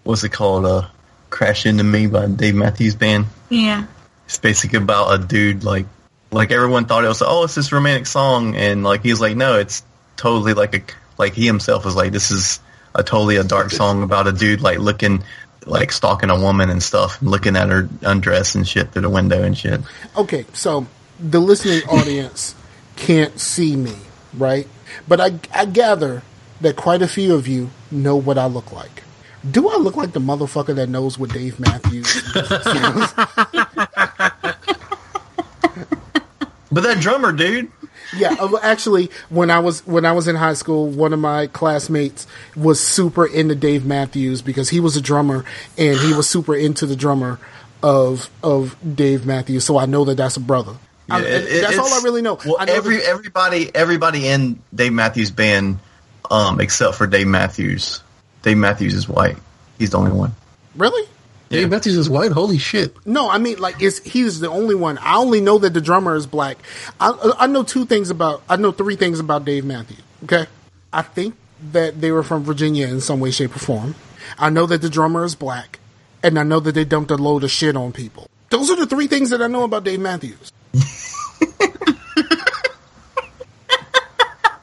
what's it called? Crash Into Me by Dave Matthews Band. Yeah. It's basically about a dude like everyone thought it was. Oh, it's this romantic song, and like he's like, no, it's totally like he himself was like, this is a dark song about a dude like looking, like stalking a woman and stuff, looking at her undress and shit through the window and shit. Okay, so the listening audience can't see me, right? But I gather that quite a few of you know what I look like. Do I look like the motherfucker that knows what Dave Matthews is? But that drummer, dude. Yeah, actually, when I was in high school, one of my classmates was super into Dave Matthews because he was a drummer and he was super into the drummer of Dave Matthews, so I know that that's a brother. Yeah, that's all I really know. Well, I know everybody in Dave Matthews Band, except for Dave Matthews. Dave Matthews is white. He's the only one. Really? Yeah. Dave Matthews is white? Holy shit. No, I mean, like, he's the only one. I only know that the drummer is black. I know three things about Dave Matthews, okay? I think that they were from Virginia in some way, shape, or form. I know that the drummer is black. And I know that they dumped a load of shit on people. Those are the three things that I know about Dave Matthews.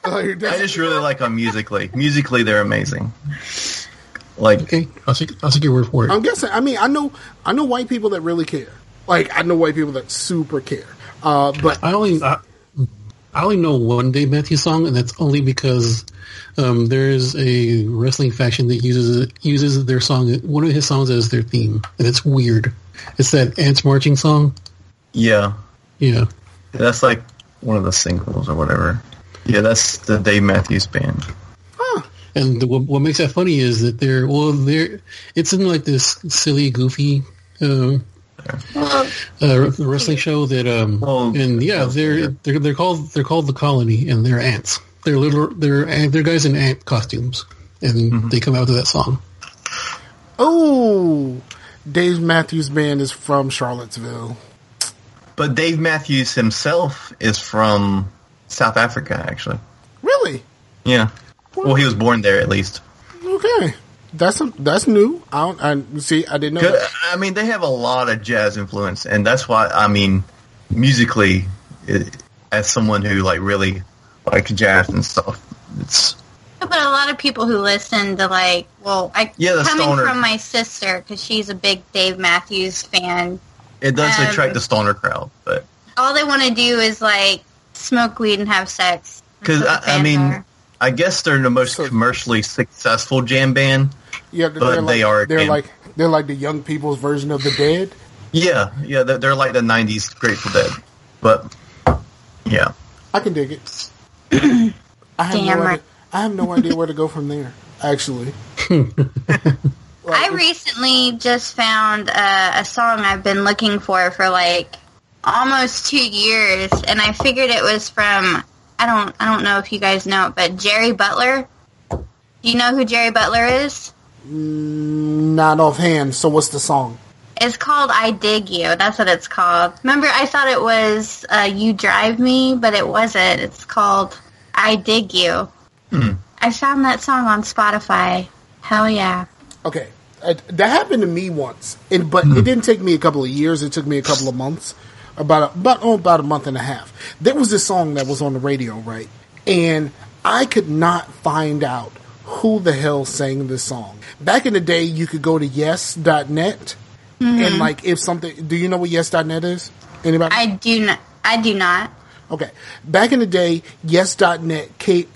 I just really like them musically. Musically, they're amazing. Like, okay, I'll take your word for it. I'm guessing. I mean, I know white people that really care. Like, I know white people that super care. But I only know one Dave Matthews song, and that's only because there's a wrestling faction that uses their song, one of his songs, as their theme, and it's weird. It's that Ants Marching song. Yeah. That's like one of the singles or whatever. Yeah, that's the Dave Matthews Band. Huh. And what makes that funny is that it's in like this silly, goofy wrestling show that they're called the Colony, and they're ants. They're guys in ant costumes, and they come out to that song. Oh, Dave Matthews Band is from Charlottesville. But Dave Matthews himself is from South Africa, actually. Really? Yeah. Well, he was born there, at least. Okay. That's new. I didn't know that. I mean, they have a lot of jazz influence, and that's why, I mean, musically, as someone who, like, really likes jazz and stuff, it's... But a lot of people who listen to, like, coming from my sister, because she's a big Dave Matthews fan. It does attract the stoner crowd, but... All they want to do is, like, smoke weed and have sex. Because, I mean, I guess they're the most commercially successful jam band. Yeah, they're like the young people's version of the Dead. Yeah, they're like the '90s Grateful Dead, but yeah, I can dig it. I have no idea where to go from there. Actually, I recently just found a song I've been looking for like almost 2 years, and I figured it was from I don't know if you guys know it, but Jerry Butler. Do you know who Jerry Butler is? Not offhand. So what's the song? It's called I Dig You. That's what it's called. Remember, I thought it was You Drive Me, but it wasn't. It's called I Dig You. I found that song on Spotify. Hell yeah. Okay. That happened to me once, but it didn't take me a couple of years. It took me a couple of months. About a month and a half. There was this song that was on the radio, right? And I could not find out who the hell sang this song. Back in the day, you could go to yes.net and, like, if something... Do you know what yes.net is? Anybody? I do not. Okay. Back in the day, yes.net kept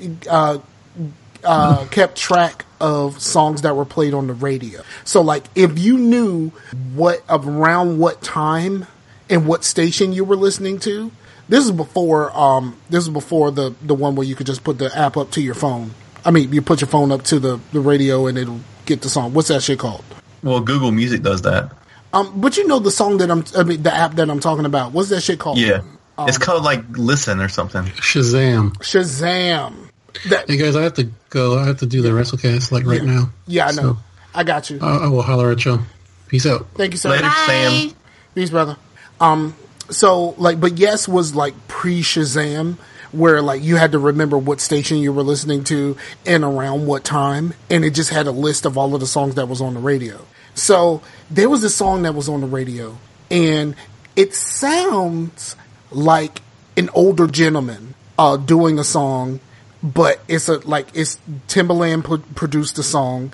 track of songs that were played on the radio. So, like, if you knew around what time and what station you were listening to, this is before the one where you could just put the app up to your phone. I mean, you put your phone up to the radio and it'll get the song. What's that shit called? Well, Google Music does that. But you know the song the app that I'm talking about. What's that shit called? Yeah. It's called, like, Listen or something. Shazam. Hey, guys, I have to go. I have to do the WrestleCast, like, right now. Yeah, I know. So, I got you. I will holler at you. Peace out. Thank you, sir. Later, Sam. Peace, brother. So, like, but Yes was, like, pre-Shazam, where, like, you had to remember what station you were listening to and around what time, and it just had a list of all of the songs that was on the radio. So, there was a song that was on the radio, and it sounds like an older gentleman doing a song, but it's Timbaland produced the song,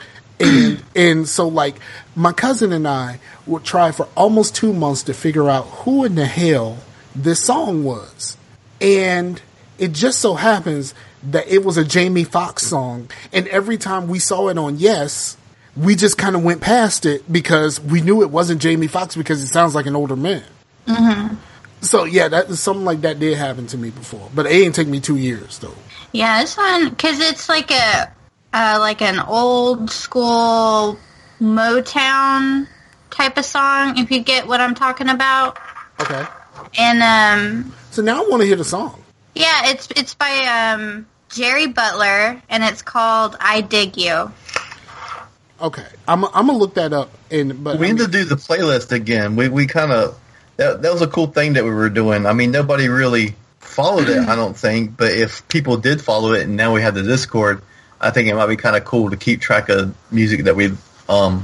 and so, like, my cousin and I would try for almost 2 months to figure out who in the hell this song was. And it just so happens that it was a Jamie Foxx song. And every time we saw it on Yes, we just kind of went past it because we knew it wasn't Jamie Foxx because it sounds like an older man. Mm-hmm. So, yeah, something like that did happen to me before. But it ain't take me 2 years, though. Yeah, this one, because it's like like an old school Motown type of song, if you get what I'm talking about. Okay. And So now I want to hear the song. yeah, it's by Jerry Butler, and it's called "I Dig You." Okay, I'm gonna look that up. But we need to do the playlist again. We kind of that was a cool thing that we were doing. I mean, nobody really followed it, I don't think. But if people did follow it, and now we have the Discord, I think it might be kind of cool to keep track of music that we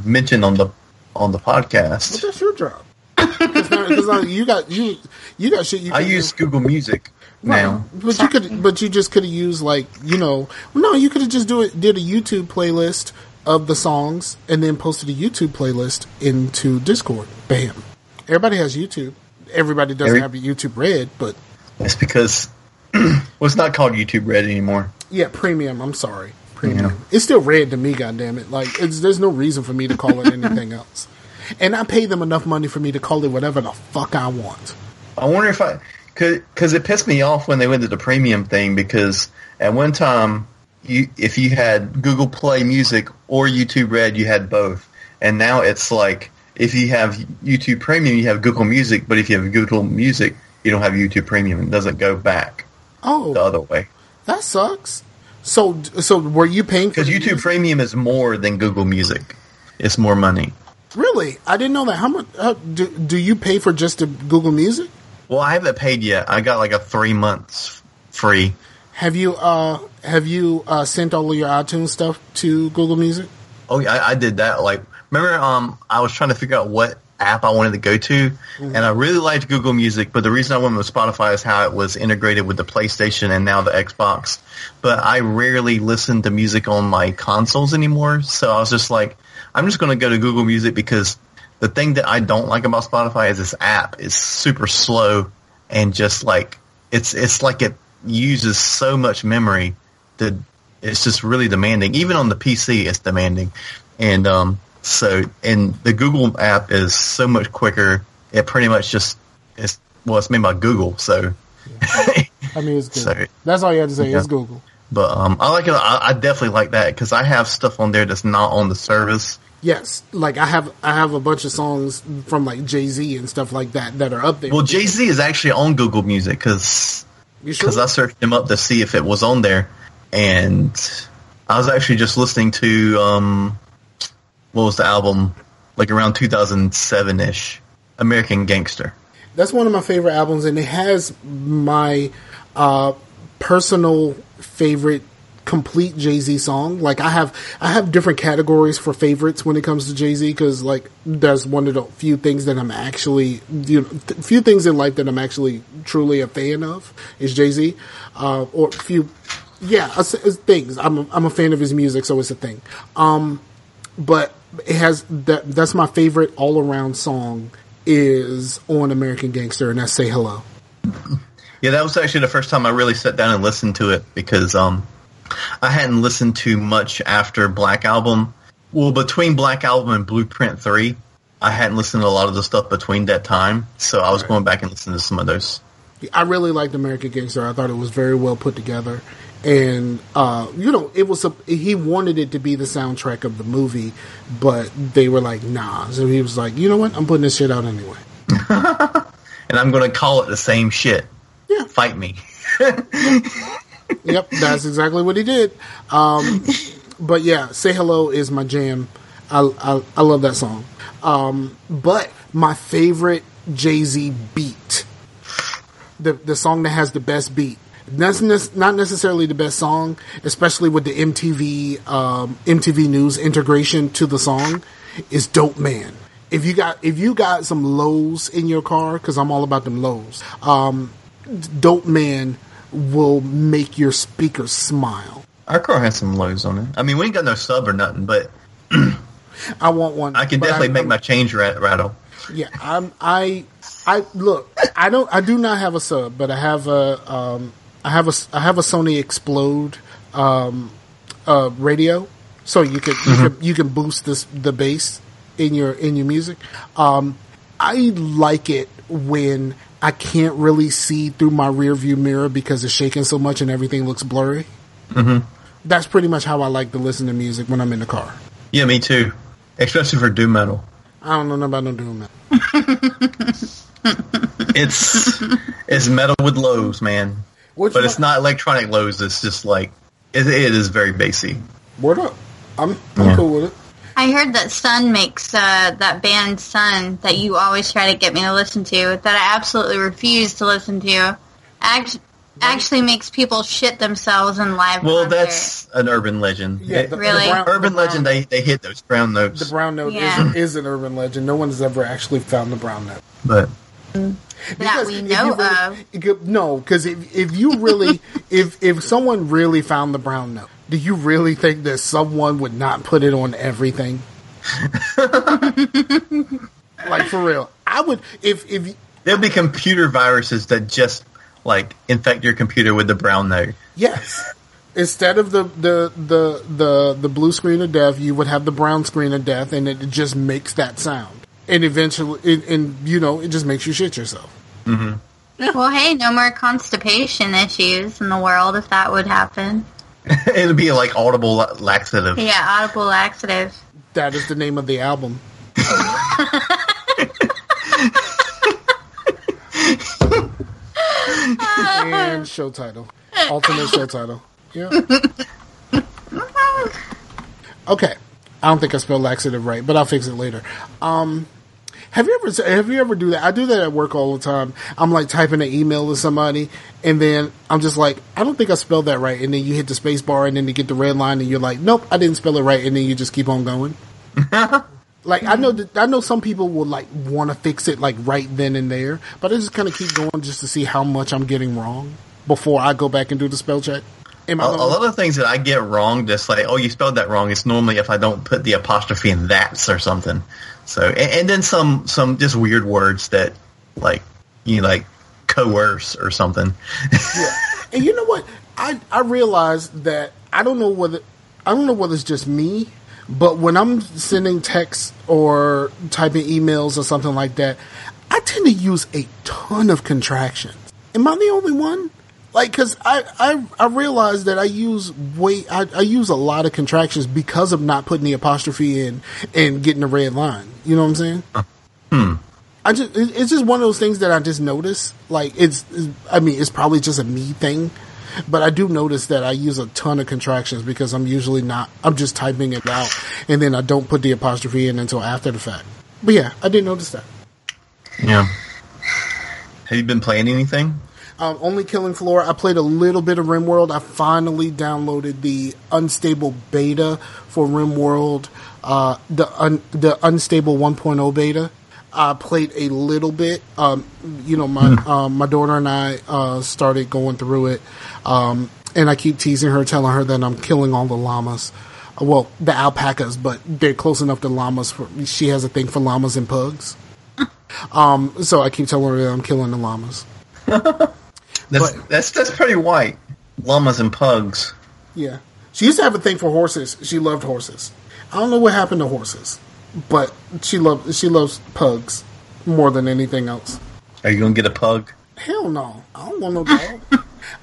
mentioned on the podcast. But that's your job. Because you got shit. You I use Google Music now, but you just could have used you could have just did a YouTube playlist of the songs and then posted a YouTube playlist into Discord. Bam. Everybody has YouTube. Everybody doesn't have a YouTube Red, but it's because it's not called YouTube Red anymore. Yeah, Premium. I'm sorry, Premium. Yeah. It's still Red to me. Goddammit. Like there's no reason for me to call it anything else. And I pay them enough money for me to call it whatever the fuck I want. I wonder if because it pissed me off when they went to the premium thing, because at one time, if you had Google Play Music or YouTube Red, you had both. And now it's like, if you have YouTube Premium, you have Google Music, but if you have Google Music, you don't have YouTube Premium. It doesn't go back the other way. That sucks. So were you paying for because YouTube Premium is more than Google Music. It's more money. Really? I didn't know that. How much do you pay for just the Google Music? Well, I haven't paid yet. I got like a 3 months free. Have you sent all of your iTunes stuff to Google Music? Oh yeah, I did that. Like, remember, I was trying to figure out what app I wanted to go to, and I really liked Google Music, but the reason I went with Spotify is how it was integrated with the PlayStation and now the Xbox. But I rarely listen to music on my consoles anymore, so I was just like, I'm just going to go to Google Music, because the thing that I don't like about Spotify is this app is super slow, and just like it's like it uses so much memory that it's just really demanding. Even on the PC, it's demanding. And and the Google app is so much quicker. It pretty much just it's made by Google, so I mean, it's Google. So, that's all you have to say. Yeah. It's Google. But I like it. I definitely like that, because I have stuff on there that's not on the service. Yes, like I have a bunch of songs from like Jay-Z and stuff like that are up there. Well, Jay-Z is actually on Google Music, because I searched him up to see if it was on there, and I was actually just listening to what was the album, like around 2007-ish, American Gangster. That's one of my favorite albums, and it has my personal favorite complete Jay-Z song. Like I have different categories for favorites when it comes to Jay-Z, because like there's one of the few things that I'm actually few things in life that I'm actually truly a fan of is Jay-Z, or few things. I'm a fan of his music, so it's a thing. But it has that's my favorite all around song is on American Gangster, and that's Say Hello. Yeah, that was actually the first time I really sat down and listened to it, because I hadn't listened to much after Black Album. Well, between Black Album and Blueprint 3, I hadn't listened to a lot of the stuff between that time, so I was going back and listening to some of those. I really liked American Gangster. I thought it was very well put together. And, it was he wanted it to be the soundtrack of the movie, but they were like, nah. So he was like, you know what? I'm putting this shit out anyway. And I'm going to call it the same shit. Yeah. Fight me. Yep, that's exactly what he did. But yeah, Say Hello is my jam. I love that song. But my favorite Jay-Z beat, the song that has the best beat, that's not necessarily the best song, especially with the MTV News integration to the song, is Dope Man. If you got some lows in your car, because I'm all about them lows, Dope Man will make your speakers smile. Our car has some lows on it. I mean, we ain't got no sub or nothing, but I want one. I can definitely make my change rattle. Yeah, I look. I do not have a sub, but I have a Sony Explode radio, so you can boost the bass in your music. I like it when I can't really see through my rear view mirror because it's shaking so much and everything looks blurry. Mm-hmm. That's pretty much how I like to listen to music when I'm in the car. Yeah, me too. Especially for doom metal. I don't know nothing about no doom metal. It's metal with lows, man. But it's not electronic lows. It's just like it is very bassy. Word up. I'm cool with it. I heard that Sun makes that band Sun that you always try to get me to listen to, that I absolutely refuse to listen to. Actually makes people shit themselves in live concert. That's an urban legend. Yeah, really? Urban legend, they hit those brown notes. The brown note is an urban legend. No one's ever actually found the brown note. But that we know of. No, because if you really, if someone really found the brown note, do you really think that someone would not put it on everything? Like, for real. I would, if there'll be computer viruses that just, like, infect your computer with the brown note. Yes. Instead of the blue screen of death, you would have the brown screen of death, and it just makes that sound. And eventually, it just makes you shit yourself. Mm-hmm. Well, hey, no more constipation issues in the world if that would happen. It'll be like audible laxative. Yeah, audible laxative. That is the name of the album. And show title. Alternate show title. Yeah. Okay. I don't think I spelled laxative right, but I'll fix it later. Have you ever do that? I do that at work all the time. I'm like typing an email to somebody, and then I'm just like, I don't think I spelled that right. And then you hit the space bar, and then you get the red line, and you're like, nope, I didn't spell it right. And then you just keep on going. Like, I know some people will like want to fix it like right then and there, but I just kind of keep going just to see how much I'm getting wrong before I go back and do the spell check. A lot of things that I get wrong, just like, oh, you spelled that wrong. It's normally if I don't put the apostrophe in that's or something. So, and then some just weird words that, like, like coerce or something. Yeah. And you know what? I realized that I don't know whether it's just me, but when I'm sending texts or typing emails or something like that, I tend to use a ton of contractions. Am I the only one? Like, because I realized that I use a lot of contractions because of not putting the apostrophe in and getting the red line. You know what I'm saying? It's just one of those things that I just notice. Like, it's probably just a me thing, but I do notice that I use a ton of contractions because I'm just typing it out, and then I don't put the apostrophe in until after the fact. But yeah, I did notice that. Yeah. Have you been playing anything? Only Killing Floor. I played a little bit of RimWorld. I finally downloaded the unstable beta for RimWorld, the unstable 1.0 beta. I played a little bit. My daughter and I started going through it, and I keep teasing her, telling her that I'm killing all the llamas. Well, the alpacas, but they're close enough to llamas. She has a thing for llamas and pugs. So I keep telling her that I'm killing the llamas. That's pretty white. Llamas and pugs. Yeah. She used to have a thing for horses. She loved horses. I don't know what happened to horses, but she loves pugs more than anything else. Are you gonna get a pug? Hell no. I don't want no dog.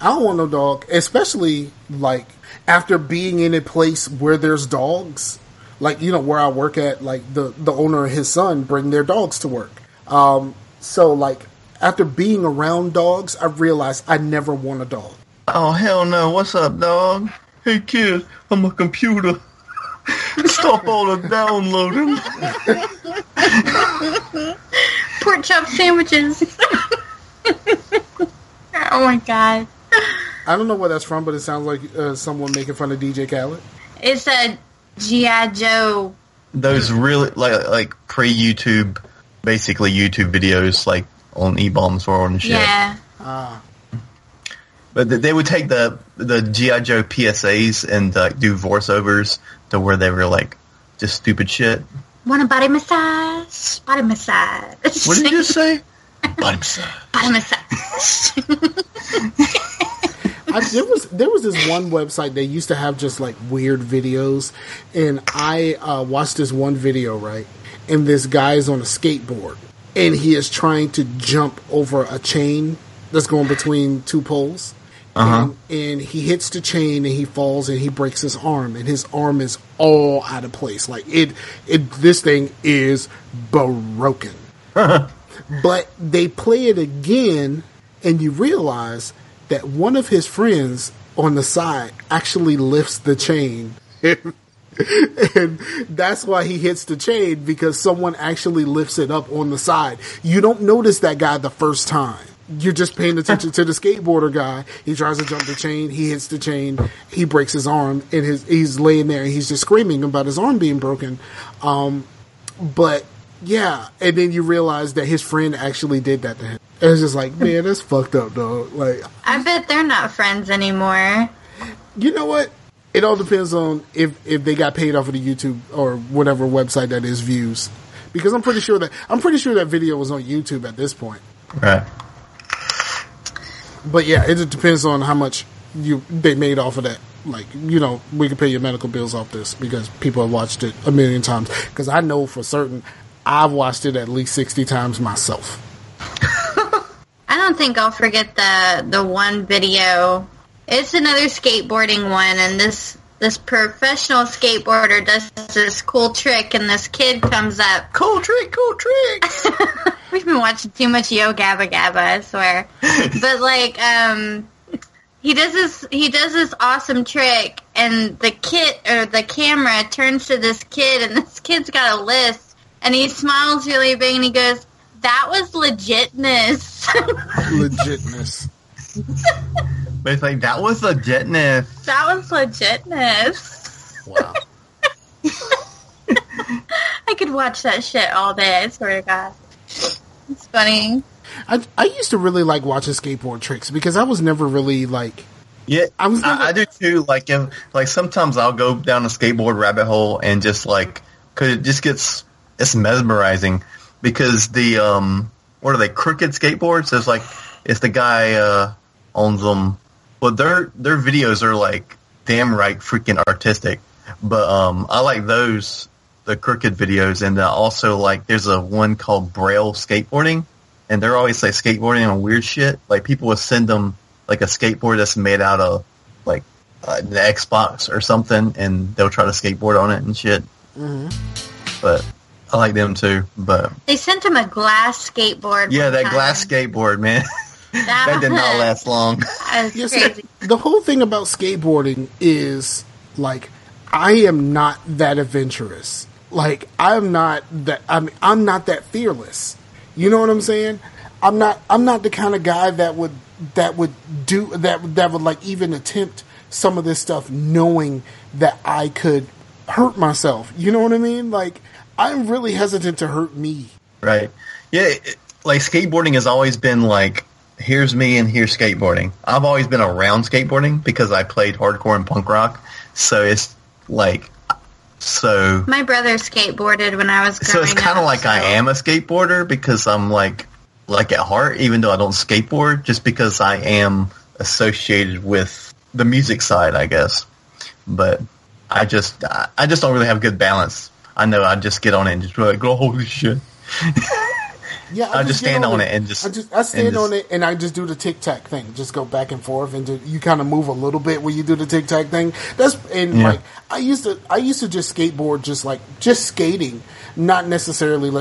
I don't want no dog, especially like after being in a place where there's dogs. Like, where I work at, like the owner and his son bring their dogs to work. So like, after being around dogs, I realized I never want a dog. Oh, hell no. What's up, dog? Hey, kid, I'm a computer. Stop all the downloading. Pork chop sandwiches. Oh, my God. I don't know where that's from, but it sounds like someone making fun of DJ Khaled. It's a G.I. Joe. Those really, like pre-YouTube, basically YouTube videos, like, on E-Bombs World and shit. Yeah. But they would take the G.I. Joe PSAs and do voiceovers to where they were like just stupid shit. Want a body massage? Body massage. What did you just say? Body massage. Body massage. There was this one website that used to have just like weird videos, and I watched this one video, right? And this guy is on a skateboard, and he is trying to jump over a chain that's going between two poles. and he hits the chain and he falls and he breaks his arm, and his arm is all out of place. Like this thing is broken. But they play it again, and you realize that one of his friends on the side actually lifts the chain. And that's why he hits the chain, because someone actually lifts it up on the side. You don't notice that guy the first time. You're just paying attention to the skateboarder guy. He tries to jump the chain. He hits the chain. He breaks his arm, and he's laying there and he's just screaming about his arm being broken. But yeah, and then you realize that his friend actually did that to him. And it's just like, man, that's fucked up, dog. Like, I bet they're not friends anymore. You know what? It all depends on if they got paid off of the YouTube or whatever website that is views, because I'm pretty sure that video was on YouTube at this point. Right. But yeah, it depends on how much they made off of that. Like, you know, we can pay your medical bills off this because people have watched it a million times. Because I know for certain I've watched it at least 60 times myself. I don't think I'll forget the one video. It's another skateboarding one, and this professional skateboarder does this cool trick, and this kid comes up. Cool trick. We've been watching too much Yo Gabba Gabba, I swear. But like, he does this awesome trick, and the camera turns to this kid, and this kid's got a lisp, and he smiles really big, and he goes, "That was legitness." Legitness. But it's like, that was legitness. That was legitness. Wow. I could watch that shit all day, I swear to God. It's funny. I used to really like watching skateboard tricks because I was never really like... Yeah, I do too. Like, sometimes I'll go down a skateboard rabbit hole and just like, cause it just it's mesmerizing because the, what are they, crooked skateboards? It's the guy, owns them. But their videos are like damn right freaking artistic. But I like those, the crooked videos, and also like there's a one called Braille Skateboarding, and they're always like skateboarding on weird shit. Like people will send them like a skateboard that's made out of like the Xbox or something, and they'll try to skateboard on it and shit. Mm-hmm. But I like them too. But they sent him a glass skateboard. Yeah, that glass skateboard, man. That did not last long. Yes, crazy. The whole thing about skateboarding is like, I am not that adventurous. Like, I'm not that fearless. You know what I'm saying? I'm not the kind of guy that would like even attempt some of this stuff knowing that I could hurt myself. You know what I mean? Like, I'm really hesitant to hurt me. Right. Yeah. Like skateboarding has always been like, here's me and here's skateboarding. I've always been around skateboarding because I played hardcore and punk rock. So it's like, my brother skateboarded when I was growing up. So it's kind of like I am a skateboarder because I'm like at heart, even though I don't skateboard, just because I am associated with the music side, I guess. But I just don't really have good balance. I know I just get on it and just be like, oh, holy shit. Yeah, I just stand on it and just... I stand on it and I just do the tic-tac thing. Just go back and forth and you kind of move a little bit when you do the tic-tac thing. Like, I used to just skateboard just skating, not necessarily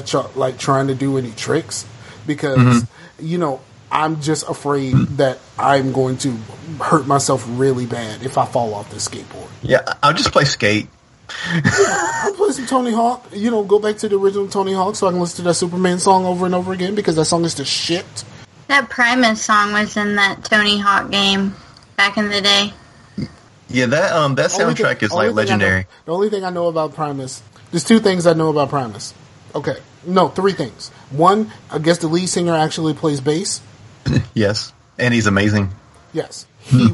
trying to do any tricks because, you know, I'm just afraid that I'm going to hurt myself really bad if I fall off the skateboard. Yeah, I'll just play skate. I'll play some Tony Hawk, you know, go back to the original Tony Hawk so I can listen to that Superman song over and over again because that song is the shit. That Primus song was in that Tony Hawk game back in the day. Yeah, that soundtrack is like legendary. The only thing I know about Primus, there's two things I know about Primus. Okay, no, three things. One, I guess the lead singer actually plays bass. Yes, and he's amazing. Yes, he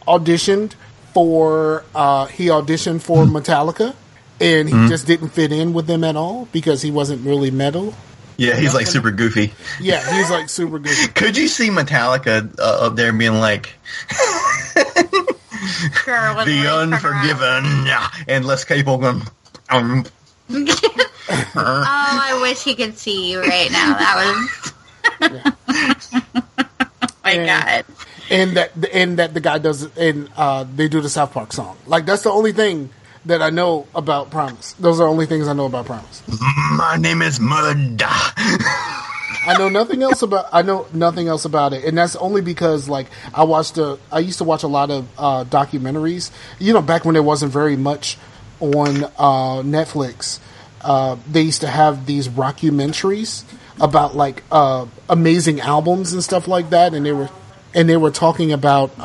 auditioned for Metallica, and he just didn't fit in with them at all because he wasn't really metal. Yeah, he's like super goofy. Yeah, he's like super goofy. Could you see Metallica up there being like, the unforgiven, and less capable going, Oh, I wish he could see you right now. That was... God. and that the guy does, and they do the South Park song. Like, that's the only thing that I know about Primus. Those are the only things I know about Primus. My name is Mud. I know nothing else about it, and that's only because, like, I used to watch a lot of documentaries. You know, back when there wasn't very much on Netflix, they used to have these rockumentaries about, like, amazing albums and stuff like that, and they were talking about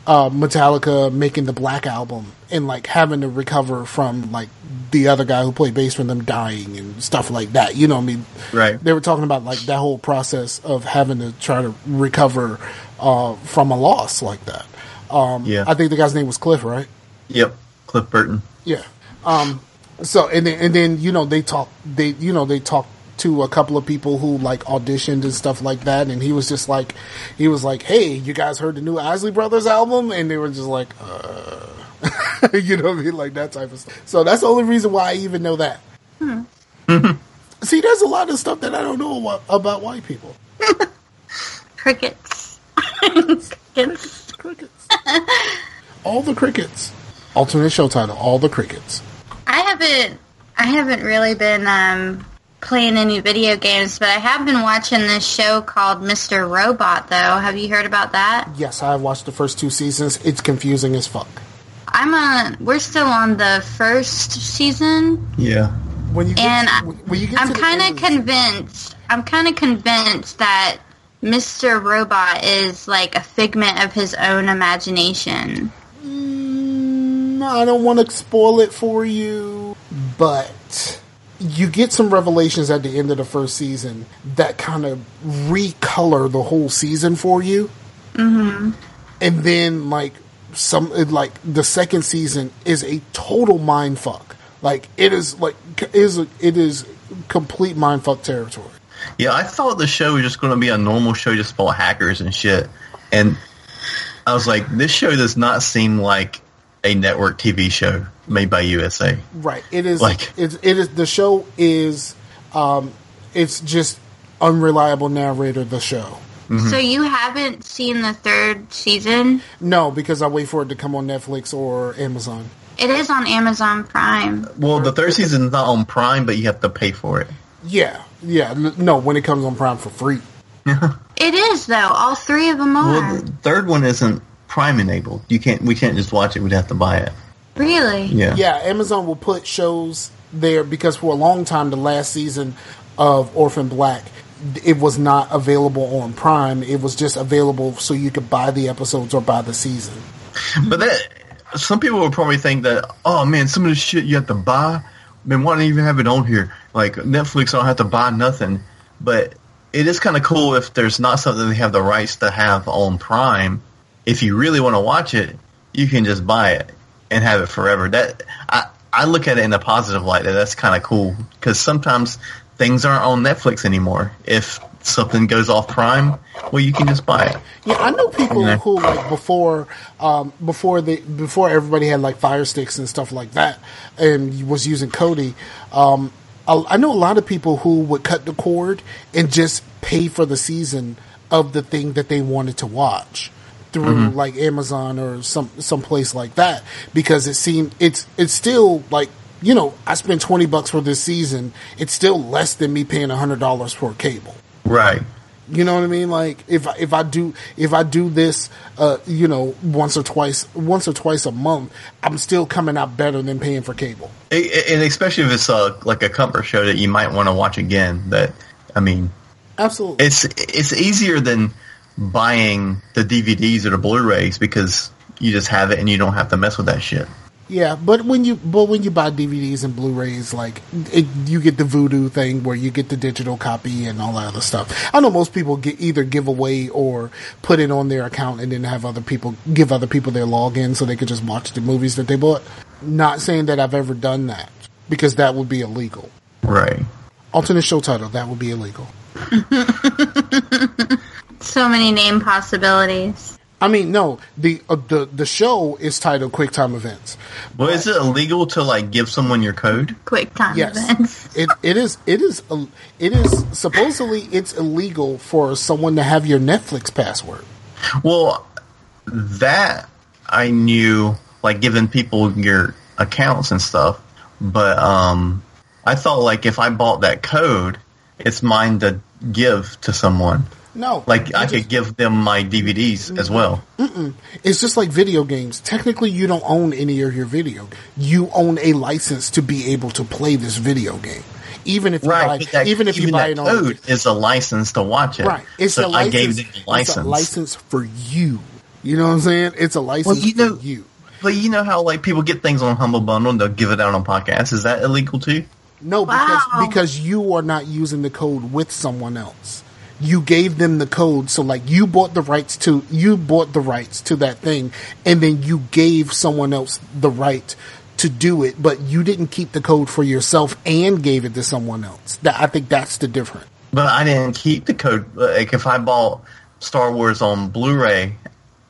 Metallica making the Black Album and, like, having to recover from, like, the other guy who played bass for them dying and stuff like that. You know what I mean? Right. They were talking about, like, that whole process of having to try to recover from a loss like that. Yeah. I think the guy's name was Cliff, right? Yep. Cliff Burton. Yeah. So and then you know they talked to a couple of people who, like, auditioned and stuff like that, and he was like, hey, you guys heard the new Isley Brothers album? And they were just like, you know what I mean, like that type of stuff. So that's the only reason why I even know that. See, there's a lot of stuff that I don't know about white people. Crickets. Crickets. All the crickets. Alternate show title, All the Crickets. I haven't really been playing any video games, but I have been watching this show called Mr. Robot, though. Have you heard about that? Yes, I have watched the first 2 seasons. It's confusing as fuck. We're still on the first season. Yeah. I'm kind of convinced that Mr. Robot is like a figment of his own imagination. I don't want to spoil it for you, but you get some revelations at the end of the first season that kind of recolor the whole season for you. Mm-hmm. And then, like, the second season is a total mindfuck. Like, it is complete mindfuck territory. Yeah, I thought the show was just going to be a normal show just about hackers and shit. And I was like, this show does not seem like a network TV show made by USA. Right. It is like the show is it's just unreliable narrator, the show. Mm-hmm. So you haven't seen the third season? No, because I wait for it to come on Netflix or Amazon. It is on Amazon Prime. Well, the third season is not on Prime, but you have to pay for it. Yeah. No, when it comes on Prime for free. It is, though. All 3 of them are. Well, the third one isn't Prime enabled. We can't just watch it. We'd have to buy it. Really? Yeah. Yeah, Amazon will put shows there because for a long time, the last season of Orphan Black, it was not available on Prime. It was just available so you could buy the episodes or buy the season. But some people will probably think that, oh man, some of the shit you have to buy, man, why don't you even have it on here? Like, Netflix don't have to buy nothing. But it is kind of cool if there's not something they have the rights to have on Prime. If you really want to watch it, you can just buy it and have it forever. That I look at it in a positive light. That's kind of cool because sometimes things aren't on Netflix anymore. If something goes off Prime, well, you can just buy it. Yeah, I know people who, like, before everybody had, like, Fire Sticks and stuff like that, and was using Kodi. I know a lot of people who would cut the cord and just pay for the season of the thing that they wanted to watch through like Amazon or some place like that, because it seemed it's still like, you know, I spent $20 for this season. It's still less than me paying $100 for cable. Right. You know what I mean? Like if I do this, you know, once or twice a month, I'm still coming out better than paying for cable. And especially if it's like a comfort show that you might want to watch again. That, I mean, absolutely, it's easier than buying the DVDs or the Blu-rays because you just have it and you don't have to mess with that shit. Yeah, but when you buy DVDs and Blu-rays, like you get the Vudu thing where you get the digital copy and all that other stuff. I know most people either give away or put it on their account and then have give other people their login so they could just watch the movies that they bought. Not saying that I've ever done that because that would be illegal. Right. Alternate show title, that would be illegal. So many name possibilities. I mean, no, the show is titled Quick Time Events. Well, is it illegal to like give someone your code? Quick Time Events. It is supposedly it's illegal for someone to have your Netflix password. Well, that I knew, like giving people your accounts and stuff, but I thought like if I bought that code, it's mine to give to someone. No. Like I could give them my DVDs as well. It's just like video games. Technically, you don't own any of your video. You own a license to be able to play this video game. Even if you buy it on code is a license to watch it. Right. It's so a license. I gave them the license. It's a license for you. You know what I'm saying? It's a license for you. But you know how like people get things on Humble Bundle and they'll give it out on podcasts? Is that illegal too? No, because you are not using the code with someone else. You gave them the code, so like you bought the rights to that thing, and then you gave someone else the right to do it, but you didn't keep the code for yourself and gave it to someone else. I think that's the difference. But I didn't keep the code. Like if I bought Star Wars on Blu-ray,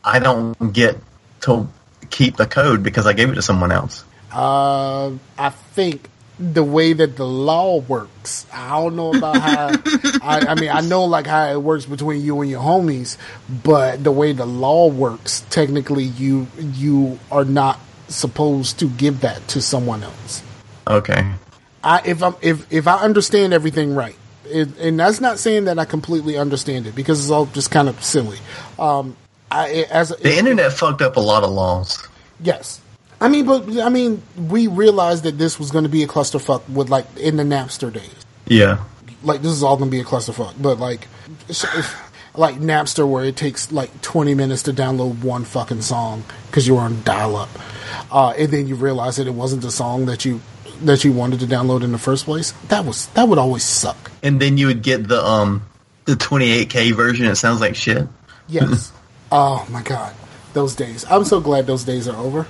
I don't get to keep the code because I gave it to someone else. I think the way that the law works, I don't know about how. I mean, I know like how it works between you and your homies, but the way the law works, technically, you are not supposed to give that to someone else. Okay. If I understand everything right, and that's not saying that I completely understand it because it's all just kind of silly. The internet fucked up a lot of laws. Yes. We realized that this was going to be a clusterfuck with like in the Napster days. Yeah. Like this is all going to be a clusterfuck, but like Napster where it takes like 20 minutes to download one fucking song because you're on dial-up, and then you realize that it wasn't the song that you wanted to download in the first place. That would always suck. And then you would get the 28K version. It sounds like shit. Yes. Oh my god, those days. I'm so glad those days are over.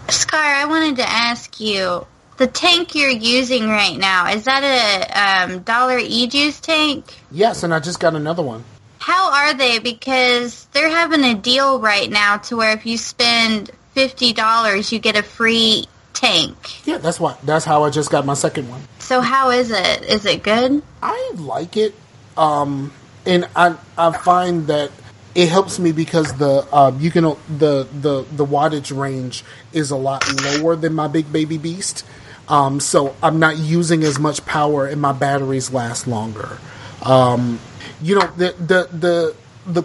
Scar, I wanted to ask you, the tank you're using right now, is that a Dollar E-Juice tank? Yes, and I just got another one. How are they? Because they're having a deal right now to where if you spend $50, you get a free tank. Yeah, that's how I just got my second one. So how is it? Is it good? I like it. And I find that it helps me because the wattage range is a lot lower than my big baby beast. So I'm not using as much power and my batteries last longer. The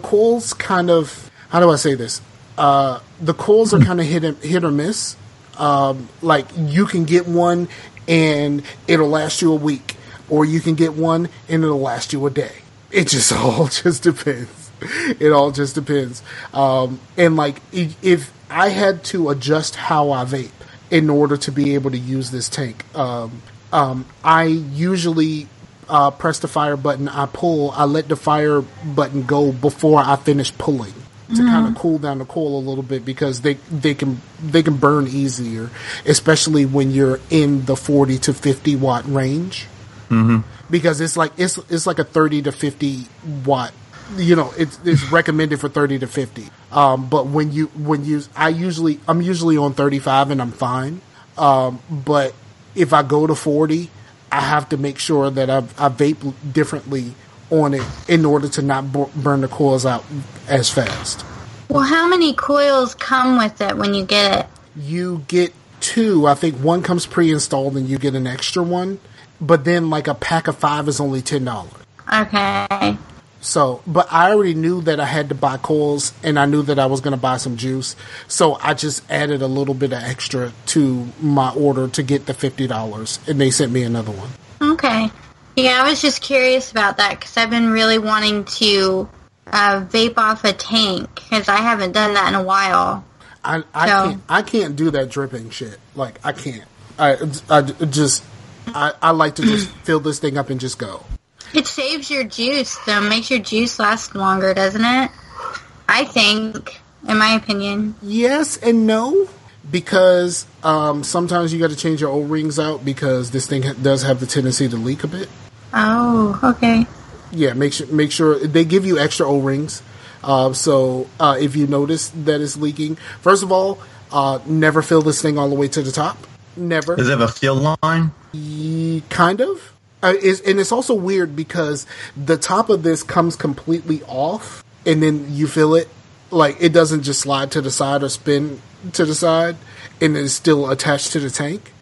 coils kind of, how do I say this? The coils are kind of hit or miss. Like you can get one and it'll last you a week, or you can get one and it'll last you a day. It just all just depends. It all just depends. And like, if I had to adjust how I vape in order to be able to use this tank, I usually press the fire button. I let the fire button go before I finish pulling to kind of cool down the coil a little bit because they can burn easier, especially when you're in the 40 to 50 watt range. Mm-hmm. Because it's like a 30 to 50 watt. You know, it's recommended for 30 to 50. But I'm usually on 35 and I'm fine. But if I go to 40, I have to make sure that I vape differently on it in order to not burn the coils out as fast. Well, how many coils come with it when you get it? You get 2. I think one comes pre-installed and you get an extra one. But then like a pack of 5 is only $10. Okay. So, but I already knew that I had to buy coils, and I knew that I was going to buy some juice. So I just added a little bit of extra to my order to get the $50, and they sent me another one. Okay. Yeah, I was just curious about that because I've been really wanting to vape off a tank because I haven't done that in a while. I can't do that dripping shit. Like I can't. I like to just fill this thing up and just go. It saves your juice, though. Makes your juice last longer, doesn't it? I think, in my opinion. Yes and no, because sometimes you got to change your O-rings out because this thing does have the tendency to leak a bit. Oh, okay. Yeah, make sure they give you extra O-rings. So if you notice that it's leaking, first of all, never fill this thing all the way to the top. Never. Does it have a fill line? Kind of. And it's also weird because the top of this comes completely off, and then you feel it. Like, it doesn't just slide to the side or spin to the side, and it's still attached to the tank.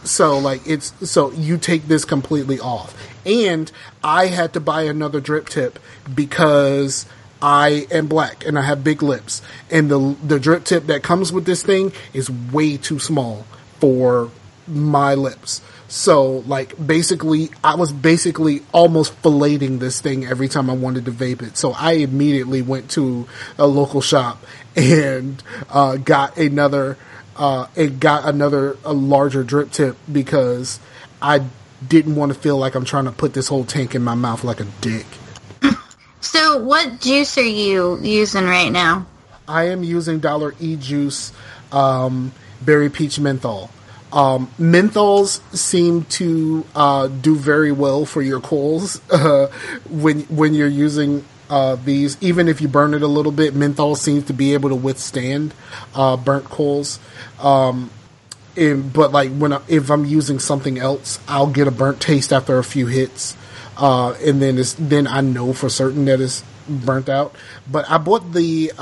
So, like, so you take this completely off. And I had to buy another drip tip because I am black and I have big lips. And the drip tip that comes with this thing is way too small for my lips. So, like, basically, I was basically almost filleting this thing every time I wanted to vape it. So I immediately went to a local shop and got a larger drip tip because I didn't want to feel like I'm trying to put this whole tank in my mouth like a dick. So what juice are you using right now? I am using Dollar E Juice Berry Peach Menthol. Menthols seem to do very well for your coals when you're using these. Even if you burn it a little bit, menthol seems to be able to withstand burnt coals. But like if I'm using something else, I'll get a burnt taste after a few hits, and then I know for certain that it's burnt out. But I bought the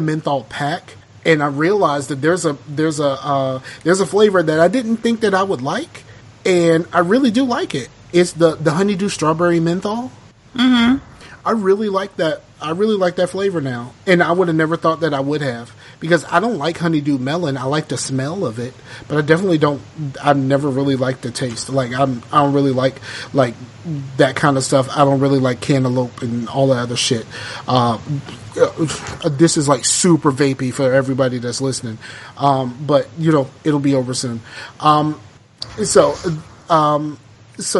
menthol pack. And I realized that there's a flavor that I didn't think that I would like, and I really do like it. It's the honeydew strawberry menthol. Mm-hmm. I really like that. I really like that flavor now, and I would have never thought that I would have, because I don't like honeydew melon. I like the smell of it, but I definitely don't. I never really like the taste. Like I don't really like that kind of stuff. I don't really like cantaloupe and all that other shit. This is like super vapey for everybody that's listening, but it'll be over soon. So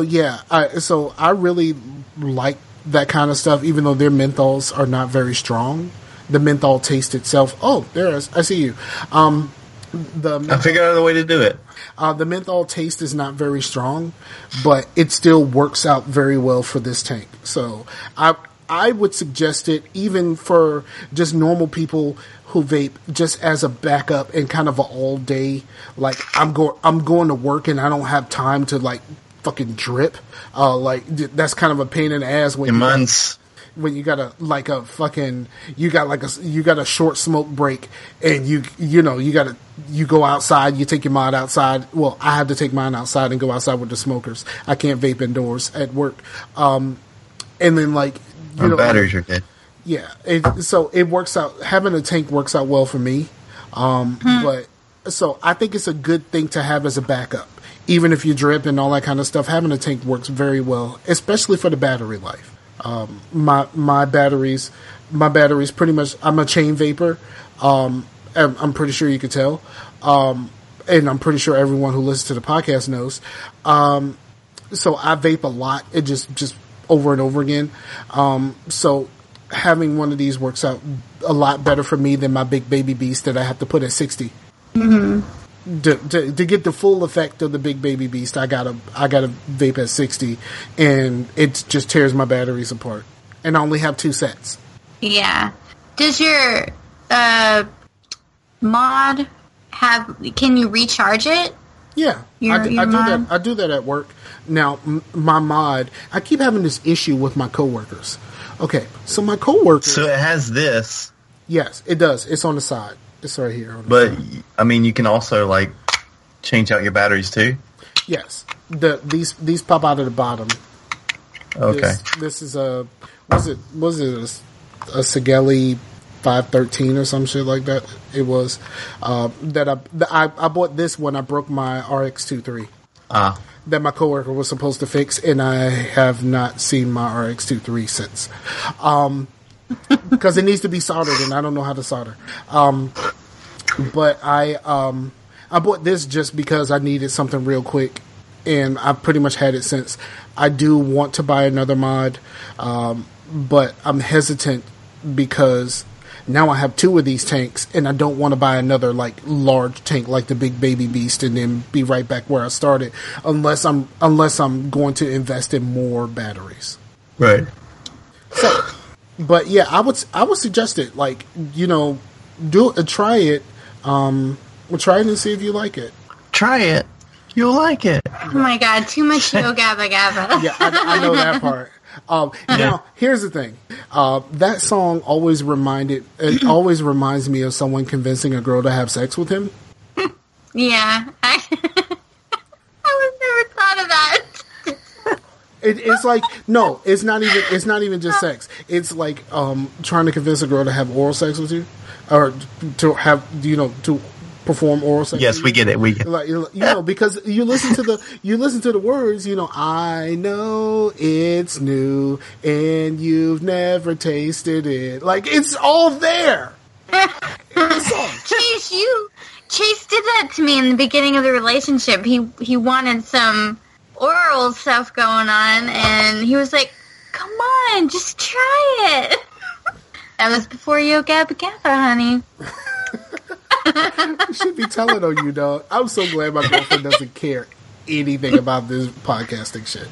yeah, I really like that kind of stuff, even though their menthols are not very strong. The menthol taste itself. Oh, I see you. I figured out a way to do it. The menthol taste is not very strong, but it still works out very well for this tank. So I would suggest it even for just normal people who vape, just as a backup and kind of an all day. Like I'm going to work and I don't have time to like fucking drip. That's kind of a pain in the ass when you got a short smoke break and you go outside, you take your mod outside. Well, I have to take mine outside and go outside with the smokers. I can't vape indoors at work. And then our batteries are dead. Yeah, so it works out. Having a tank works out well for me. But so I think it's a good thing to have as a backup. Even if you drip and all that kind of stuff, having a tank works very well, especially for the battery life. My batteries pretty much, I'm a chain vapor. I'm pretty sure you could tell. And I'm pretty sure everyone who listens to the podcast knows. So I vape a lot. It just over and over again. So having one of these works out a lot better for me than my big baby beast that I have to put at 60. Mm-hmm. To get the full effect of the big baby beast, I gotta vape at 60, and it just tears my batteries apart. And I only have 2 sets. Yeah. Does your mod can you recharge it? Yeah, I do that at work. Now, my mod, I keep having this issue with my coworkers. Okay, so my coworkers. So it has this. Yes, it does. It's on the side. It's right here. But I mean, you can also change out your batteries too. Yes, these pop out of the bottom. Okay. This is a was it a Sigelli 513 or some shit like that. It was that I bought this when I broke my RX-23. That my coworker was supposed to fix, and I have not seen my RX-23 since. Because it needs to be soldered, and I don't know how to solder. But I bought this just because I needed something real quick, and I've pretty much had it since. I do want to buy another mod, but I'm hesitant because now I have 2 of these tanks, and I don't want to buy another large tank like the big baby beast and then be right back where I started, unless I'm going to invest in more batteries. Right. So, but yeah, I would suggest it. Try it. We'll try it and see if you like it. Try it. You'll like it. Oh my god, too much yo gabba gabba. Yeah, I know that part. Now, here's the thing. That song always reminds me of someone convincing a girl to have sex with him. Yeah. I never thought of that. It's like, no, it's not even just sex. It's like trying to convince a girl to have oral sex with you, or to have, to perform oral sex. Yes, we get it. We get it. Like, because you listen to the words. I know it's new and you've never tasted it. Like, it's all there. Chase did that to me in the beginning of the relationship. He wanted some oral stuff going on, and he was like, "Come on, just try it." That was before Yo Gabba Gabba, honey. You should be telling on you, dog. I'm so glad my girlfriend doesn't care anything about this podcasting shit.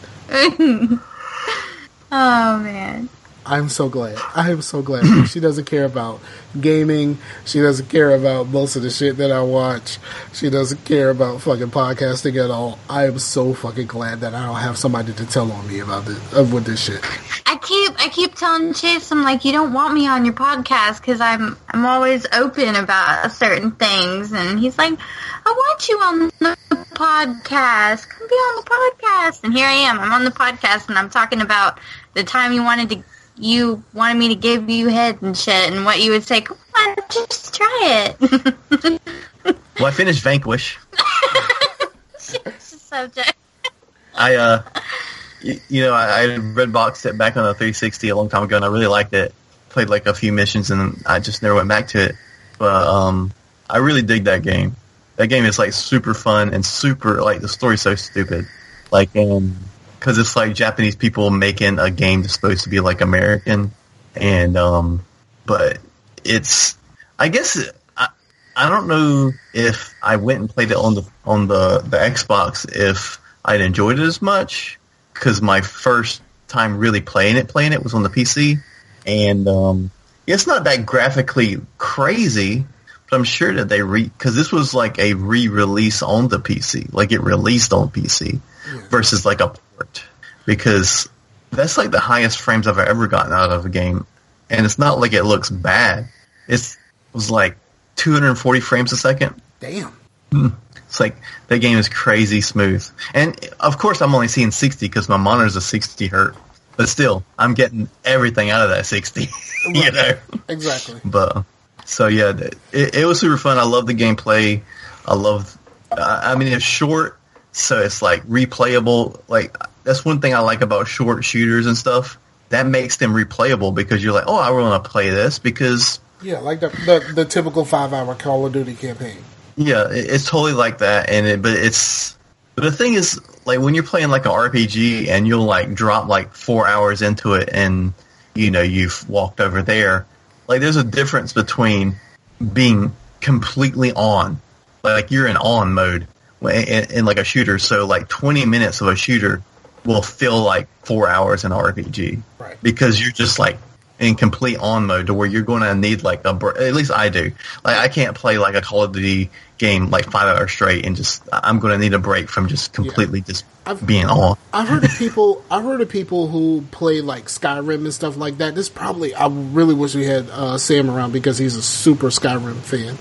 Oh, man. I'm so glad. I am so glad. She doesn't care about gaming. She doesn't care about most of the shit that I watch. She doesn't care about fucking podcasting at all. I am so fucking glad that I don't have somebody to tell on me about this with this shit. I keep telling Chase, I'm like, you don't want me on your podcast because I'm always open about certain things, and he's like, I want you on the podcast. Come be on the podcast. And here I am. I'm on the podcast, and I'm talking about the time you wanted me to give you head and shit, and what you would say, come on, just try it. Well, I finished Vanquish. Change the subject. I red boxed it back on the 360 a long time ago, and I really liked it. Played like a few missions, and I just never went back to it. But I really dig that game. That game is like super fun and super, like, the story's so stupid. Like, because it's like Japanese people making a game that's supposed to be like American, and but it's, I guess, I don't know if I went and played it on the Xbox if I'd enjoyed it as much, because my first time really playing it was on the PC, and it's not that graphically crazy, but I'm sure that because this was like a re-release on the PC, like it released on PC versus like a port, because that's like the highest frames I've ever gotten out of a game, and it's not like it looks bad. It was like 240 frames a second. Damn. It's like, that game is crazy smooth. And, of course, I'm only seeing 60 because my monitor's a 60 hertz. But still, I'm getting everything out of that 60. You know? Exactly. But, so, yeah, it was super fun. I love the gameplay. It's short, so it's, like, replayable. Like, that's one thing I like about short shooters and stuff. That makes them replayable because you're like, oh, I want to play this because... Yeah, like the typical 5-hour Call of Duty campaign. Yeah, it's totally like that, but the thing is, like, when you're playing like an RPG and you'll like drop like 4 hours into it and you've walked over there, like there's a difference between being completely on, like you're in on mode in like a shooter. So like 20 minutes of a shooter will feel like 4 hours in an RPG, right? Because you're just like in complete on mode to where you're going to need like at least I do. Like I can't play like a Call of Duty game like 5 hours straight and I'm going to need a break from just completely being on. I've heard of people who play like Skyrim and stuff like that. I really wish we had Sam around because he's a super Skyrim fan.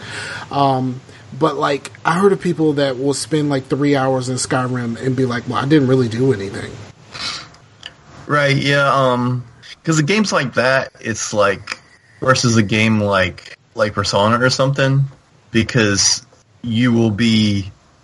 But like I heard of people that will spend like 3 hours in Skyrim and be like, well, I didn't really do anything. Right. Yeah. Because the games like that, it's like versus a game like Persona or something, because you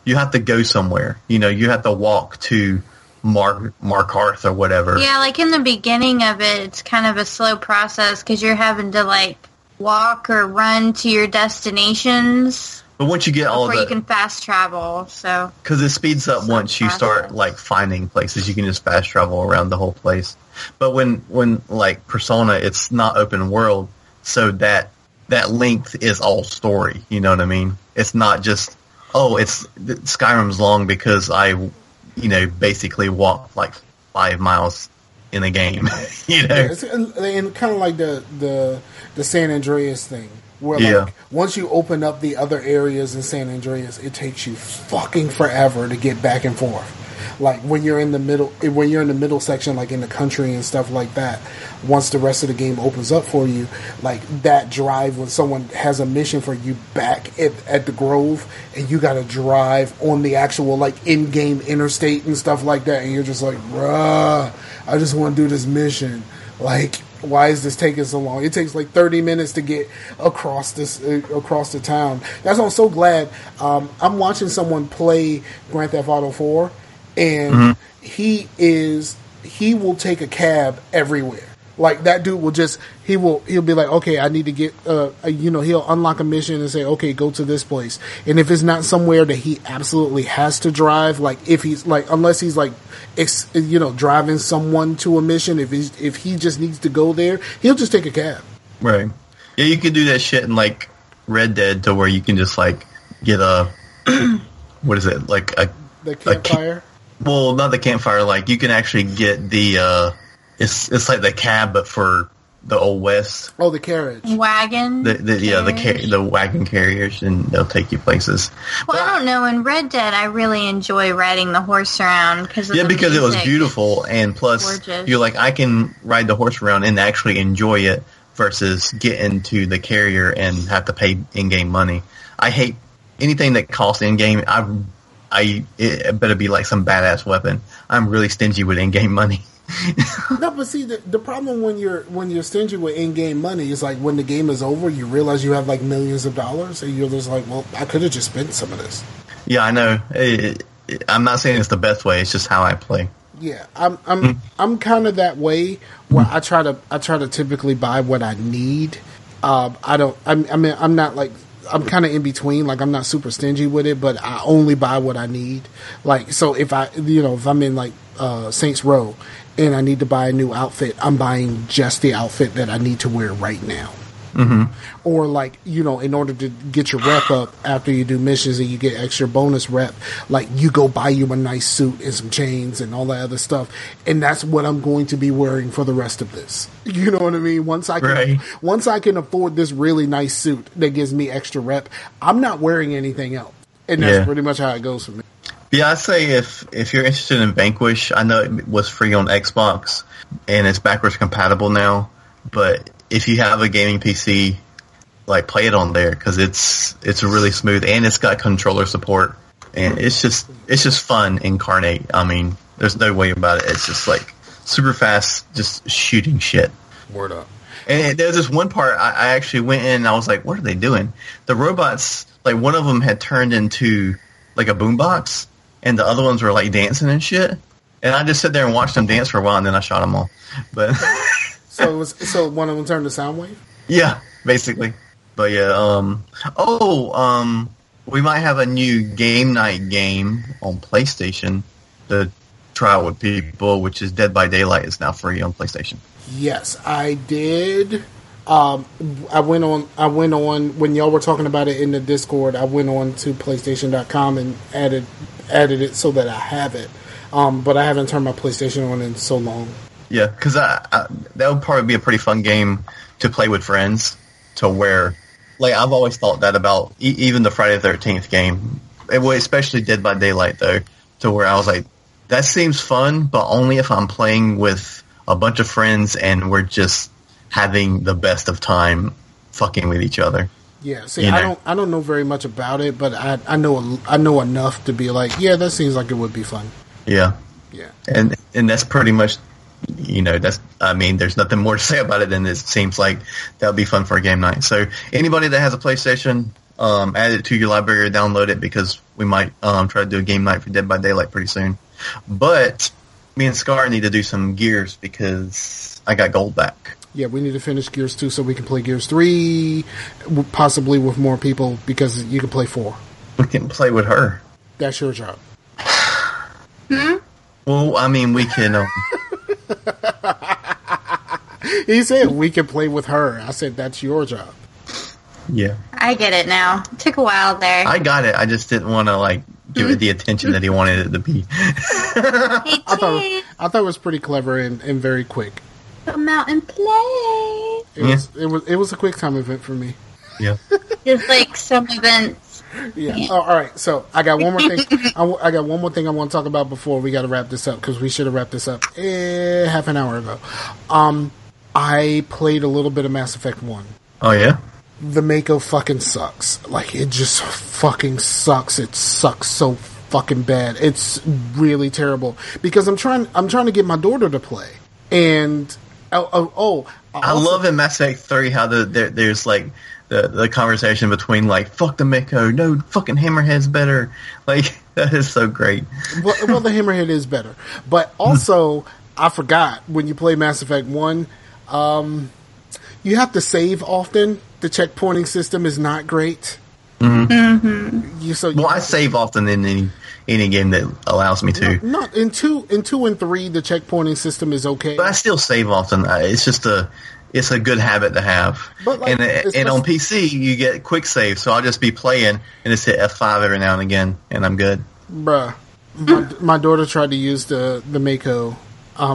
have to go somewhere. You have to walk to Markarth or whatever. Yeah, like in the beginning of it, it's kind of a slow process because you're having to like walk or run to your destinations. But once you get all before you can fast travel, so because it speeds up once you start like finding places, you can just fast travel around the whole place. But when like Persona, it's not open world, so that length is all story. You know what I mean? It's not just Skyrim's long because I basically walked like 5 miles in a game. Yeah, and kind of like the San Andreas thing. Where like once you open up the other areas in San Andreas, it takes you fucking forever to get back and forth. Like when you're in the middle section, like in the country and stuff like that. Once the rest of the game opens up for you, like that drive when someone has a mission for you back at the Grove, and you got to drive on the actual like in-game interstate and stuff like that, and you're just like, bruh, I just want to do this mission. Like, why is this taking so long? It takes like 30 minutes to get across the town. That's why I'm so glad. I'm watching someone play Grand Theft Auto 4, and he will take a cab everywhere. Like that dude will he'll be like, okay, I need to get, he'll unlock a mission and say, okay, go to this place. And if it's not somewhere that he absolutely has to drive, like if he's like, unless he's like, driving someone to a mission, if he just needs to go there, he'll just take a cab. Right. Yeah, you can do that shit in like Red Dead to where you can just like get a, what is it? Like the campfire? Well, not the campfire. Like you can actually get the, It's like the cab, but for the Old West. Oh, the carriage. Wagon? The wagon carriers, and they'll take you places. Well, I don't know. In Red Dead, I really enjoy riding the horse around because it was beautiful, and plus, gorgeous. You're like, I can ride the horse around and actually enjoy it versus get into the carrier and have to pay in-game money. I hate anything that costs in-game. It better be like some badass weapon. I'm really stingy with in-game money. No, but see, the problem when you're stingy with in-game money is like when the game is over, you realize you have like millions of dollars, and you're just like, well, I could have just spent some of this. Yeah, I know. I'm not saying it's the best way. It's just how I play. Yeah, I'm kind of that way where I try to typically buy what I need. I'm not like. I'm kind of in between. Like, I'm not super stingy with it, but I only buy what I need. Like, so if I'm in like Saints Row and I need to buy a new outfit, I'm buying just the outfit that I need to wear right now. Mm-hmm. Or like, in order to get your rep up after you do missions and you get extra bonus rep, like you go buy you a nice suit and some chains and all that other stuff. And that's what I'm going to be wearing for the rest of this. You know what I mean? Once I can afford this really nice suit that gives me extra rep, I'm not wearing anything else. And that's pretty much how it goes for me. Yeah, I say if you're interested in Vanquish, I know it was free on Xbox and it's backwards compatible now, but if you have a gaming PC, like play it on there because it's really smooth and it's got controller support and it's just fun incarnate. I mean, there's no way about it. It's just like super fast, just shooting shit. Word up. And there's this one part I actually went in and I was like, what are they doing? The robots, like one of them had turned into like a boombox and the other ones were like dancing and shit. And I just sat there and watched them dance for a while and then I shot them all. But So one of them turned to Soundwave? Yeah, basically. But yeah, we might have a new game night game on PlayStation to try out with people, which is Dead by Daylight is now free on PlayStation. Yes, I did. I went on when y'all were talking about it in the Discord. I went on to PlayStation.com and added it so that I have it. But I haven't turned my PlayStation on in so long. Yeah, because that would probably be a pretty fun game to play with friends. To where, like, I've always thought that about even the Friday the 13th game, especially Dead by Daylight though. To where I was like, that seems fun, but only if I'm playing with a bunch of friends and we're just having the best of time, fucking with each other. Yeah, see, I don't know very much about it, but I know enough to be like, yeah, that seems like it would be fun. Yeah, yeah, and that's pretty much. There's nothing more to say about it than it seems like that would be fun for a game night. So anybody that has a PlayStation, add it to your library or download it because we might try to do a game night for Dead by Daylight pretty soon. But me and Scar need to do some Gears because I got gold back. Yeah, we need to finish Gears 2 so we can play Gears 3, possibly with more people because you can play 4. We can play with her. That's your job. Well, I mean, we can... He said we can play with her. I said that's your job. Yeah. I get it now. It took a while there. I got it. I just didn't want to give it the attention that he wanted it to be. I thought it was pretty clever and very quick. Come out and play. It was a quick time event for me. Yeah. Just like some events Yeah. Oh, all right. So I got one more thing. I got one more thing I want to talk about before we got to wrap this up because we should have wrapped this up half an hour ago. I played a little bit of Mass Effect 1. Oh yeah. The Mako fucking sucks. Like, it just fucking sucks. It sucks so fucking bad. It's really terrible because I'm trying to get my daughter to play, and I love in Mass Effect 3 how there's like the conversation between like fuck the Mako, no fucking Hammerhead's better. Like that is so great. Well, the Hammerhead is better, but also I forgot when you play Mass Effect 1, you have to save often. The checkpointing system is not great. I save often in any game that allows me to. Not in 2 and 3, the checkpointing system is okay. But I still save often. It's just it's a good habit to have. But like, and on PC you get quick save, so I'll just be playing and just hit F5 every now and again, and I'm good. Bruh, my daughter tried to use the Mako.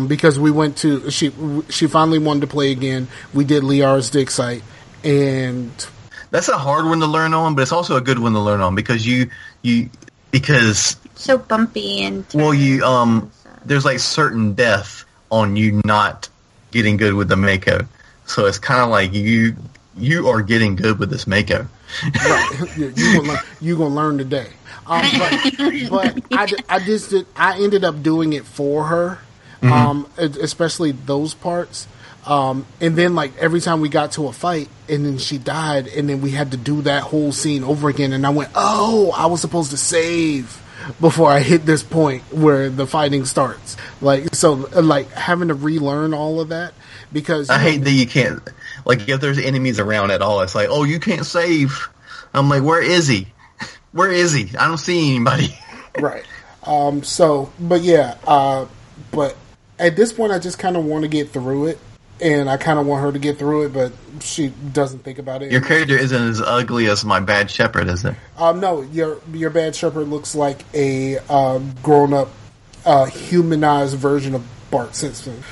Because we went to she finally wanted to play again. We did Liar's dig site, and that's a hard one to learn on, but it's also a good one to learn on because because so bumpy and there's like certain death on you not getting good with the Mako, so it's kind of like you are getting good with this Mako. Right, you gonna learn today. But I ended up doing it for her. Especially those parts. And then like every time we got to a fight and then she died and then we had to do that whole scene over again and I went, oh, I was supposed to save before I hit this point where the fighting starts. Like, so like having to relearn all of that because I hate that you can't, like if there's enemies around at all, it's like, oh, you can't save. I'm like, where is he? Where is he? I don't see anybody. Right. But at this point, I just kind of want to get through it, and I kind of want her to get through it, but she doesn't think about it. Your character isn't as ugly as my bad shepherd, is it? No, your bad shepherd looks like a grown-up, humanized version of Bart Simpson.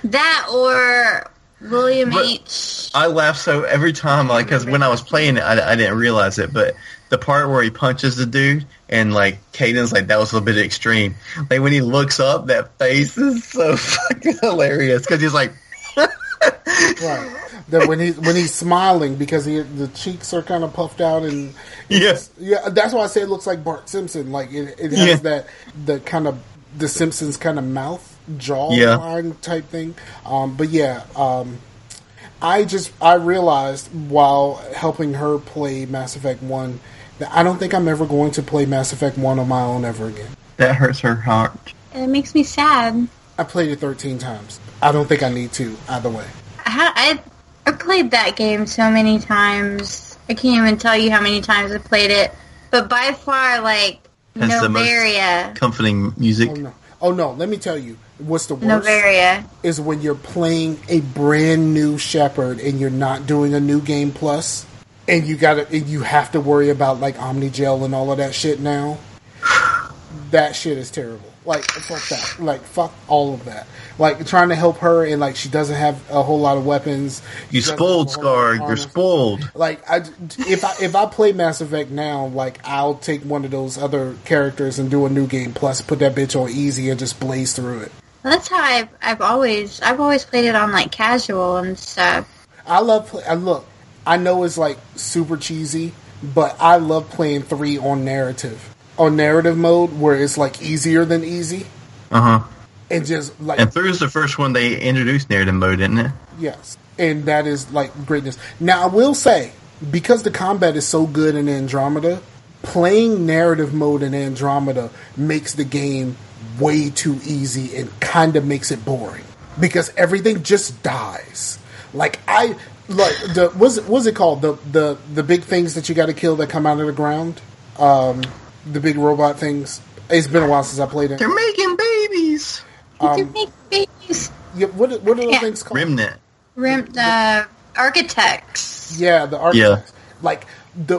That or William H. I laugh so every time, like, because when I was playing it, I didn't realize it, but the part where he punches the dude and like Caden's like that was a bit extreme. Like when he looks up, that face is so fucking hilarious because he's like, right. That when he's smiling because the cheeks are kind of puffed out and yeah, that's why I say it looks like Bart Simpson. Like it has the kind of the Simpsons kind of mouth jawline type thing. I realized while helping her play Mass Effect 1 that I don't think I'm ever going to play Mass Effect 1 on my own ever again. That hurts her heart. It makes me sad. I played it 13 times. I don't think I need to, either way. I played that game so many times. I can't even tell you how many times I played it. But by far, like, that's Novaria. The most comforting music. Oh no, let me tell you. What's the worst Novaria is when you're playing a brand new Shepard and you're not doing a new game plus, and you have to worry about like Omnigel and all of that shit now. That shit is terrible. Like fuck that. Like fuck all of that. Like trying to help her and like she doesn't have a whole lot of weapons. You spoiled, Scar. You're spoiled. Like if I play Mass Effect now, like I'll take one of those other characters and do a new game plus, put that bitch on easy and just blaze through it. Well, that's how I've always played it on like casual and stuff. Look, I know it's like super cheesy, but I love playing 3 on narrative mode where it's like easier than easy. And just like and 3 is the first one they introduced narrative mode, isn't it? Yes, and that is like greatness. Now I will say because the combat is so good in Andromeda, playing narrative mode in Andromeda makes the game way too easy and kind of makes it boring because everything just dies. Like what's it called? The big things that you got to kill that come out of the ground. The big robot things. It's been a while since I played it. They're making babies. They're making babies. Yeah, what are those things called? Remnant. Architects. Yeah, the architects. Like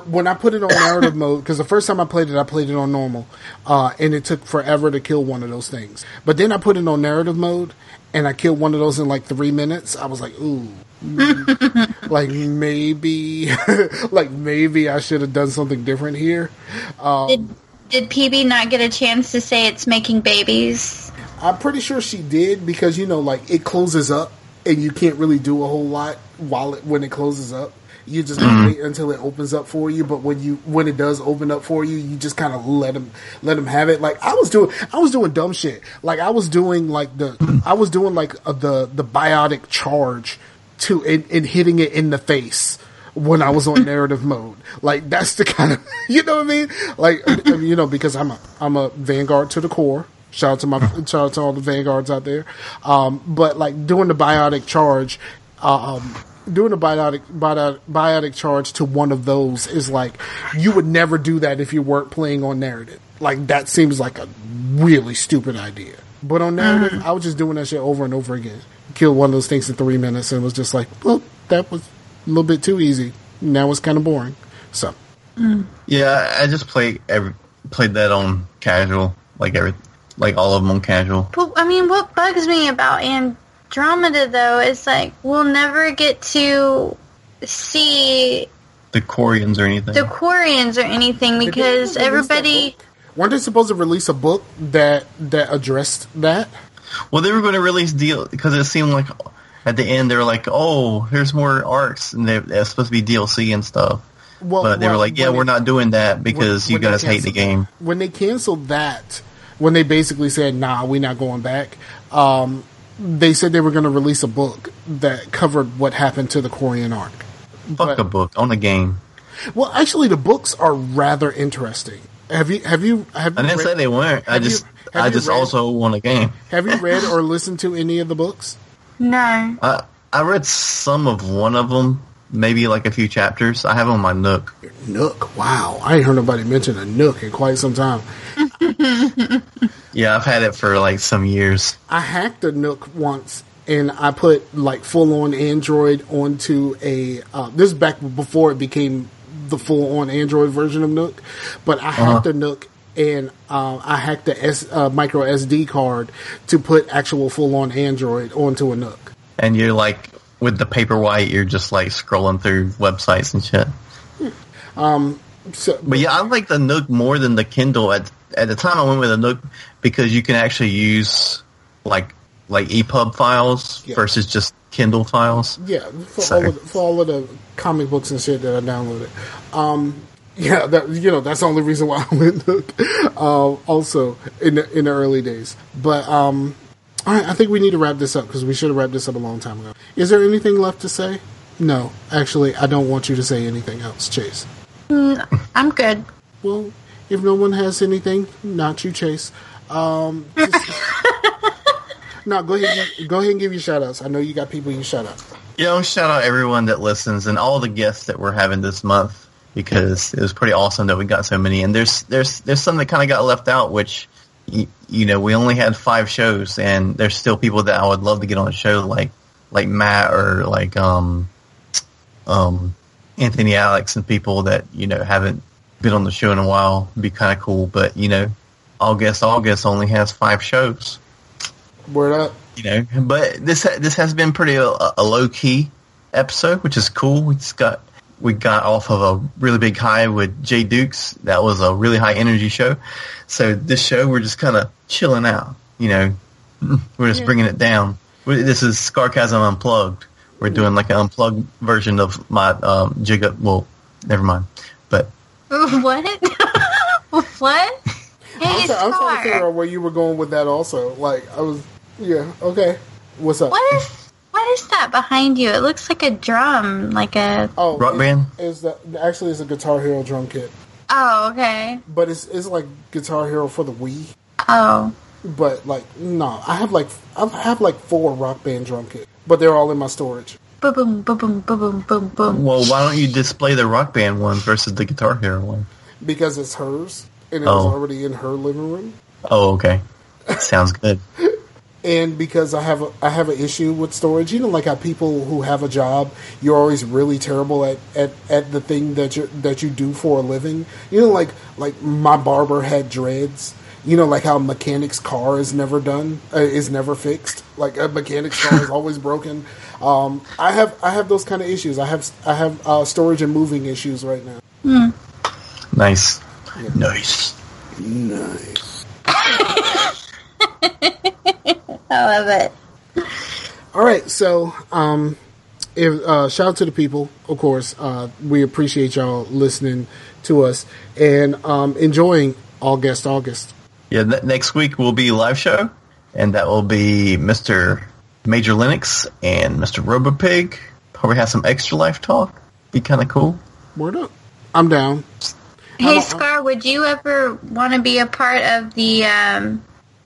when I put it on narrative mode, because the first time I played it on normal, and it took forever to kill one of those things. But then I put it on narrative mode, and I killed one of those in like 3 minutes. I was like, ooh. like maybe I should have done something different here. Did PB not get a chance to say it's making babies? I'm pretty sure she did, because like it closes up and you can't really do a whole lot when it closes up. You just gotta wait until it opens up for you. But when it does open up for you, you just kind of let them have it. Like I was doing dumb shit. Like I was doing the biotic charge and hitting it in the face when I was on narrative mode. Like that's the kind of, you know what I mean? Like, because I'm a Vanguard to the core. Shout out to all the Vanguards out there. But like doing the biotic charge, doing a biotic charge to one of those is like, you would never do that if you weren't playing on narrative. Like that seems like a really stupid idea. But on narrative, I was just doing that shit over and over again. Killed one of those things in 3 minutes and was just like, well, that was a little bit too easy. Now it's kind of boring. So, yeah, I just played that on casual, like all of them on casual. But I mean, what bugs me about Andromeda though is like we'll never get to see the Quarians or anything because everybody. Weren't they supposed to release a book that addressed that? Well, they were going to release because it seemed like at the end they were like, "Oh, here's more arcs," and they're supposed to be DLC and stuff. But they were like, "Yeah, we're not doing that because you guys hate the game." When they canceled that, when they basically said, "Nah, we're not going back," they said they were going to release a book that covered what happened to the Quarian arc. Fuck a book on a game. Well, actually, the books are rather interesting. Have you? I didn't say they weren't. I just also want a game. Have you read or listened to any of the books? No. I read some of one of them, maybe like a few chapters. I have it on my Nook. Your Nook? Wow, I ain't heard nobody mention a Nook in quite some time. Yeah, I've had it for like some years. I hacked a Nook once, and I put like full-on Android onto a. This is back before it became the full-on Android version of Nook, but I hacked a Nook and I hacked the micro SD card to put actual full-on Android onto a Nook. And you're like, with the Paperwhite, you're just like scrolling through websites and shit. But yeah, I like the Nook more than the Kindle. At the time, I went with a Nook because you can actually use like EPUB files versus just Kindle files. Yeah, for all of the comic books and shit that I downloaded. Yeah, that's the only reason why I went Nook. Also in the early days, but all right, I think we need to wrap this up because we should have wrapped this up a long time ago. Is there anything left to say? No, actually, I don't want you to say anything else, Chase. I'm good. Well, if no one has anything, not you, Chase. No, go ahead and give your shout outs. I know you got people you shout out. Shout out everyone that listens and all the guests that we're having this month because it was pretty awesome that we got so many. And there's some that kind of got left out, which we only had 5 shows, and there's still people that I would love to get on the show, like Matt or like Anthony Alex and people that haven't been on the show in a while. It'd be kind of cool, but August only has 5 shows. Word up. But this has been pretty a low key episode, which is cool. We got off of a really big high with Jay Dukes. That was a really high energy show. So this show we're just kind of chilling out. We're just bringing it down. This is Scarcasm Unplugged. We're doing like an unplugged version of my jig up. Well, never mind. But what? What? I'm trying to figure out where you were going with that. Also, like I was. Yeah. Okay. What's up? What is that behind you? It looks like a drum, like a rock band. It's a Guitar Hero drum kit. Oh, okay. But it's like Guitar Hero for the Wii. Oh. But like no, I have like 4 Rock Band drum kits, but they're all in my storage. Boom, boom, boom, boom, boom, boom, boom. Well, why don't you display the Rock Band one versus the Guitar Hero one? Because it's hers, and it was already in her living room. Oh, okay. Sounds good. and because I have an issue with storage. You know, like how people who have a job, you're always really terrible at the thing that you do for a living. You know, like my barber had dreads. You know, like how a mechanic's car is never done, is never fixed. Like a mechanic's car is always broken. I have those kind of issues. I have storage and moving issues right now. Nice. Yeah. Nice. I love it. All right, so shout out to the people, of course. We appreciate y'all listening to us and enjoying August. Yeah, next week will be a live show, and that will be Mr. Major Linux and Mr. RoboPig. Probably have some extra life talk. Be kind of cool. Word up. I'm down. Hey, Scar, would you ever want to be a part of the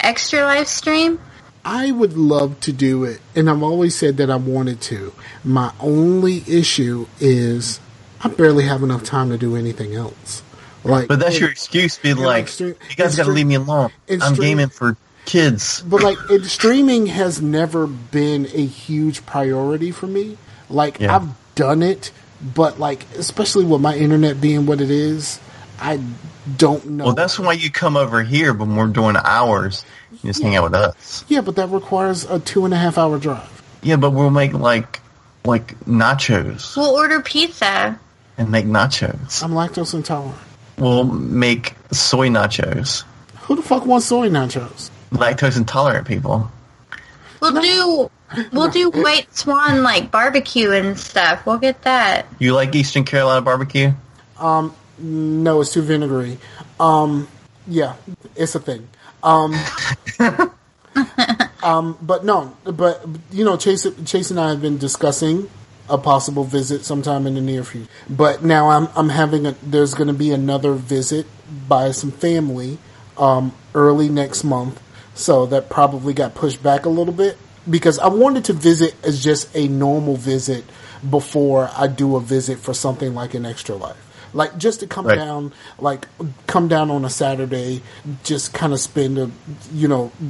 extra live stream? I would love to do it, and I've always said that I wanted to. My only issue is I barely have enough time to do anything else. But that's your excuse, be like, you guys got to leave me alone. I'm gaming for kids. But streaming has never been a huge priority for me. I've done it, but especially with my internet being what it is, I don't know. Well, that's why you come over here when we're doing hours. You just hang out with us. Yeah, but that requires a 2.5 hour drive. Yeah, but we'll make like nachos. We'll order pizza. And make nachos. I'm lactose intolerant. We'll make soy nachos. Who the fuck wants soy nachos? Lactose intolerant people. We'll do White Swan barbecue and stuff. We'll get that. You like Eastern Carolina barbecue? No, it's too vinegary. Yeah, it's a thing. But Chase and I have been discussing a possible visit sometime in the near future. But now I'm having there's going to be another visit by some family early next month. So that probably got pushed back a little bit because I wanted to visit as just a normal visit before I do a visit for something like an Extra Life. Just to come down, come down on a Saturday, just kind of spend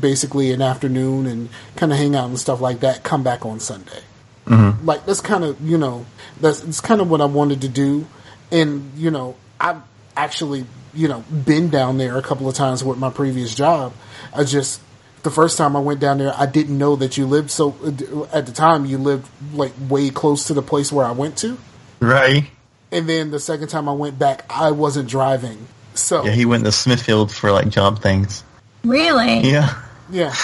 basically an afternoon and kind of hang out and stuff like that. Come back on Sunday. Mm-hmm. That's kind of, that's kind of what I wanted to do. And, I've actually, been down there a couple of times with my previous job. The first time I went down there, I didn't know that you lived at the time you lived way close to the place where I went to. Right. And then the second time I went back, I wasn't driving. So yeah, he went to Smithfield for job things. Really? Yeah. Yeah.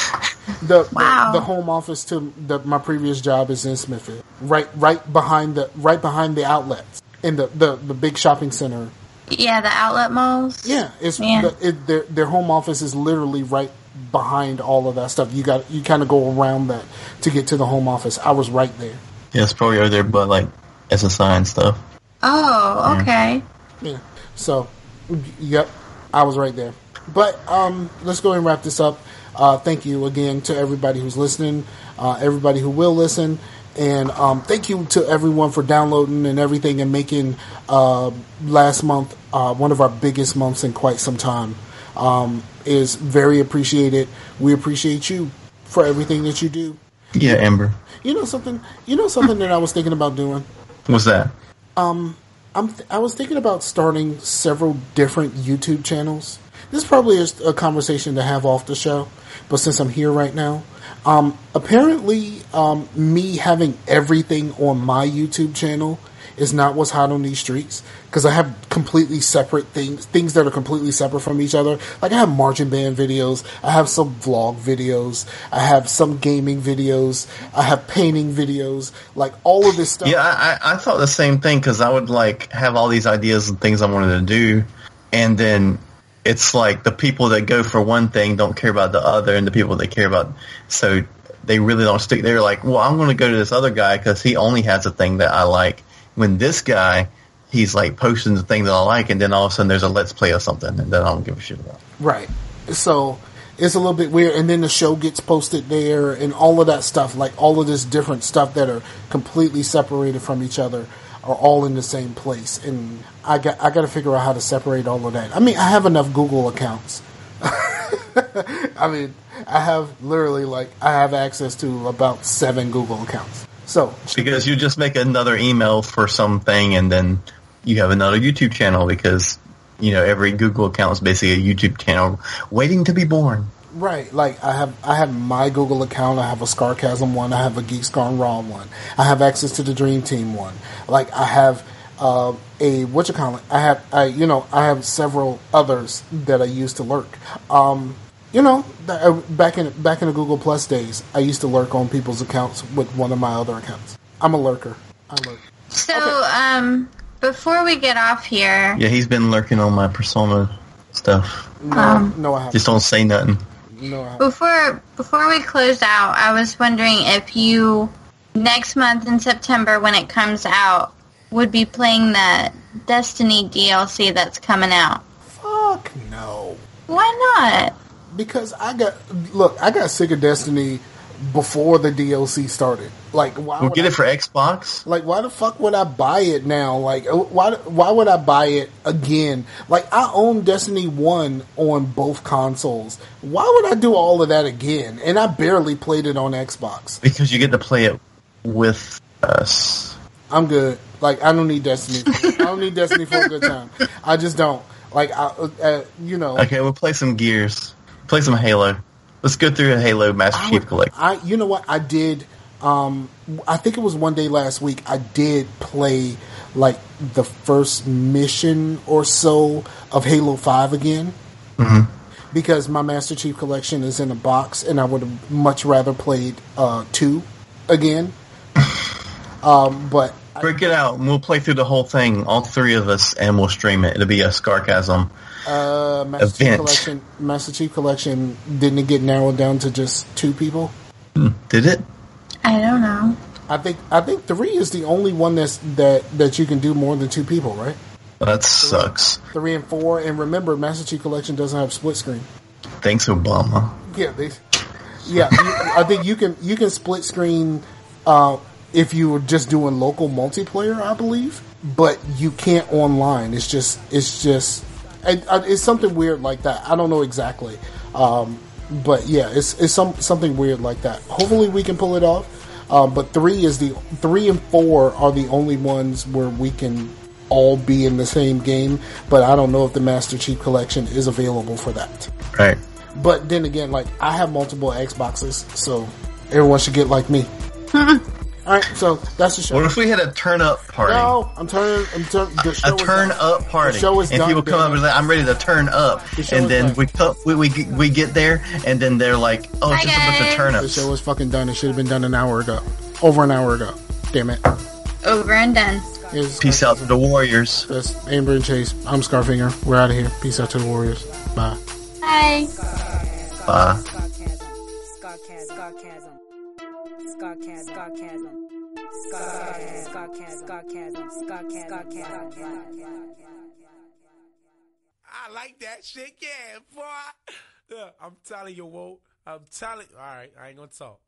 The home office to my previous job is in Smithfield, right behind the outlets in the big shopping center. Yeah, the outlet malls. Yeah, their home office is literally right behind all of that stuff. You kind of go around that to get to the home office. I was right there. Yeah, it's probably over there, but SSI and stuff. Oh, okay. Yeah. So, yep, I was right there. But let's go and wrap this up. Thank you again to everybody who's listening, everybody who will listen, and thank you to everyone for downloading and everything and making last month one of our biggest months in quite some time. Is very appreciated. We appreciate you for everything that you do. Yeah, Amber. You know something that I was thinking about doing? What's that? I was thinking about starting several different YouTube channels. This is probably a conversation to have off the show, but since I'm here right now, apparently, me having everything on my YouTube channel is not what's hot on these streets, because I have completely separate things that are completely separate from each other. I have marching band videos, I have some vlog videos, I have some gaming videos, I have painting videos, all of this stuff. Yeah, I thought the same thing, because I would have all these ideas and things I wanted to do, and then it's the people that go for one thing don't care about the other, and the people that care about, so they really don't stick. They're well, I'm going to go to this other guy because he only has a thing that I like. When this guy, he's posting the thing that I like, and then all of a sudden there's a Let's Play or something that I don't give a shit about. Right. So it's a little bit weird, and then the show gets posted there, and all of that stuff, all of this different stuff that are completely separated from each other, are all in the same place, and I got to figure out how to separate all of that. I mean, I have enough Google accounts. I mean, I have literally I have access to about 7 Google accounts. So because you just make another email for something, and then you have another YouTube channel because every Google account is basically a YouTube channel waiting to be born. Right, I have my Google account. I have a Scarcasm one. I have a Geeks Gone Raw one. I have access to the Dream Team one. I have a I have several others that I use to lurk. Back in the Google Plus days, I used to lurk on people's accounts with one of my other accounts. I'm a lurker. I lurk. So, okay. Before we get off here, yeah, he's been lurking on my Persona stuff. No, I haven't. Just don't say nothing. No, I haven't. Before we close out, I was wondering if you next month in September when it comes out would be playing the Destiny DLC that's coming out. Fuck no. Why not? Because I got sick of Destiny before the DLC started. We'll get it for Xbox. Why the fuck would I buy it now? Why would I buy it again? I own Destiny 1 on both consoles. Why would I do all of that again? And I barely played it on Xbox. Because you get to play it with us. I'm good. I don't need Destiny. I don't need Destiny for a good time. I just don't. Okay, we'll play some Gears. Play some Halo. Let's go through a Halo Master Chief Collection. You know what? I did. I think it was one day last week. I did play the first mission or so of Halo 5 again. Mm-hmm. Because my Master Chief Collection is in a box, and I would have much rather played 2 again. But break it out, and we'll play through the whole thing, all 3 of us, and we'll stream it. It'll be a Scarcasm event. Master Chief Collection, didn't it get narrowed down to just 2 people? Did it? I don't know. I think 3 is the only one that you can do more than 2 people, right? That sucks. 3 and 4, and remember, Master Chief Collection doesn't have split screen. Thanks, Obama. Yeah, I think you can split screen if you were just doing local multiplayer, I believe, but you can't online. It's something weird like that. I don't know exactly, but yeah, it's something weird like that. Hopefully, we can pull it off. But 3 and 4 are the only ones where we can all be in the same game. But I don't know if the Master Chief Collection is available for that. Right. But then again, I have multiple Xboxes, so everyone should get like me. All right, so that's the show. What if we had a turn-up party? No, I'm turning. The show a turn-up party. The show is and done, people come up and say, "I'm ready to turn up," and then we get there, and then they're like, "Oh, it's just a bunch of turn-ups." The show is fucking done. It should have been done an hour ago. Over an hour ago. Damn it. Over and done. Peace out to the Warriors. That's Amber and Chase. I'm Scarfinger. We're out of here. Peace out to the Warriors. Bye. Bye. Bye. I like that shit, yeah, boy. Look, I'm telling you, Whoa. I'm telling you. All right, I ain't gonna talk.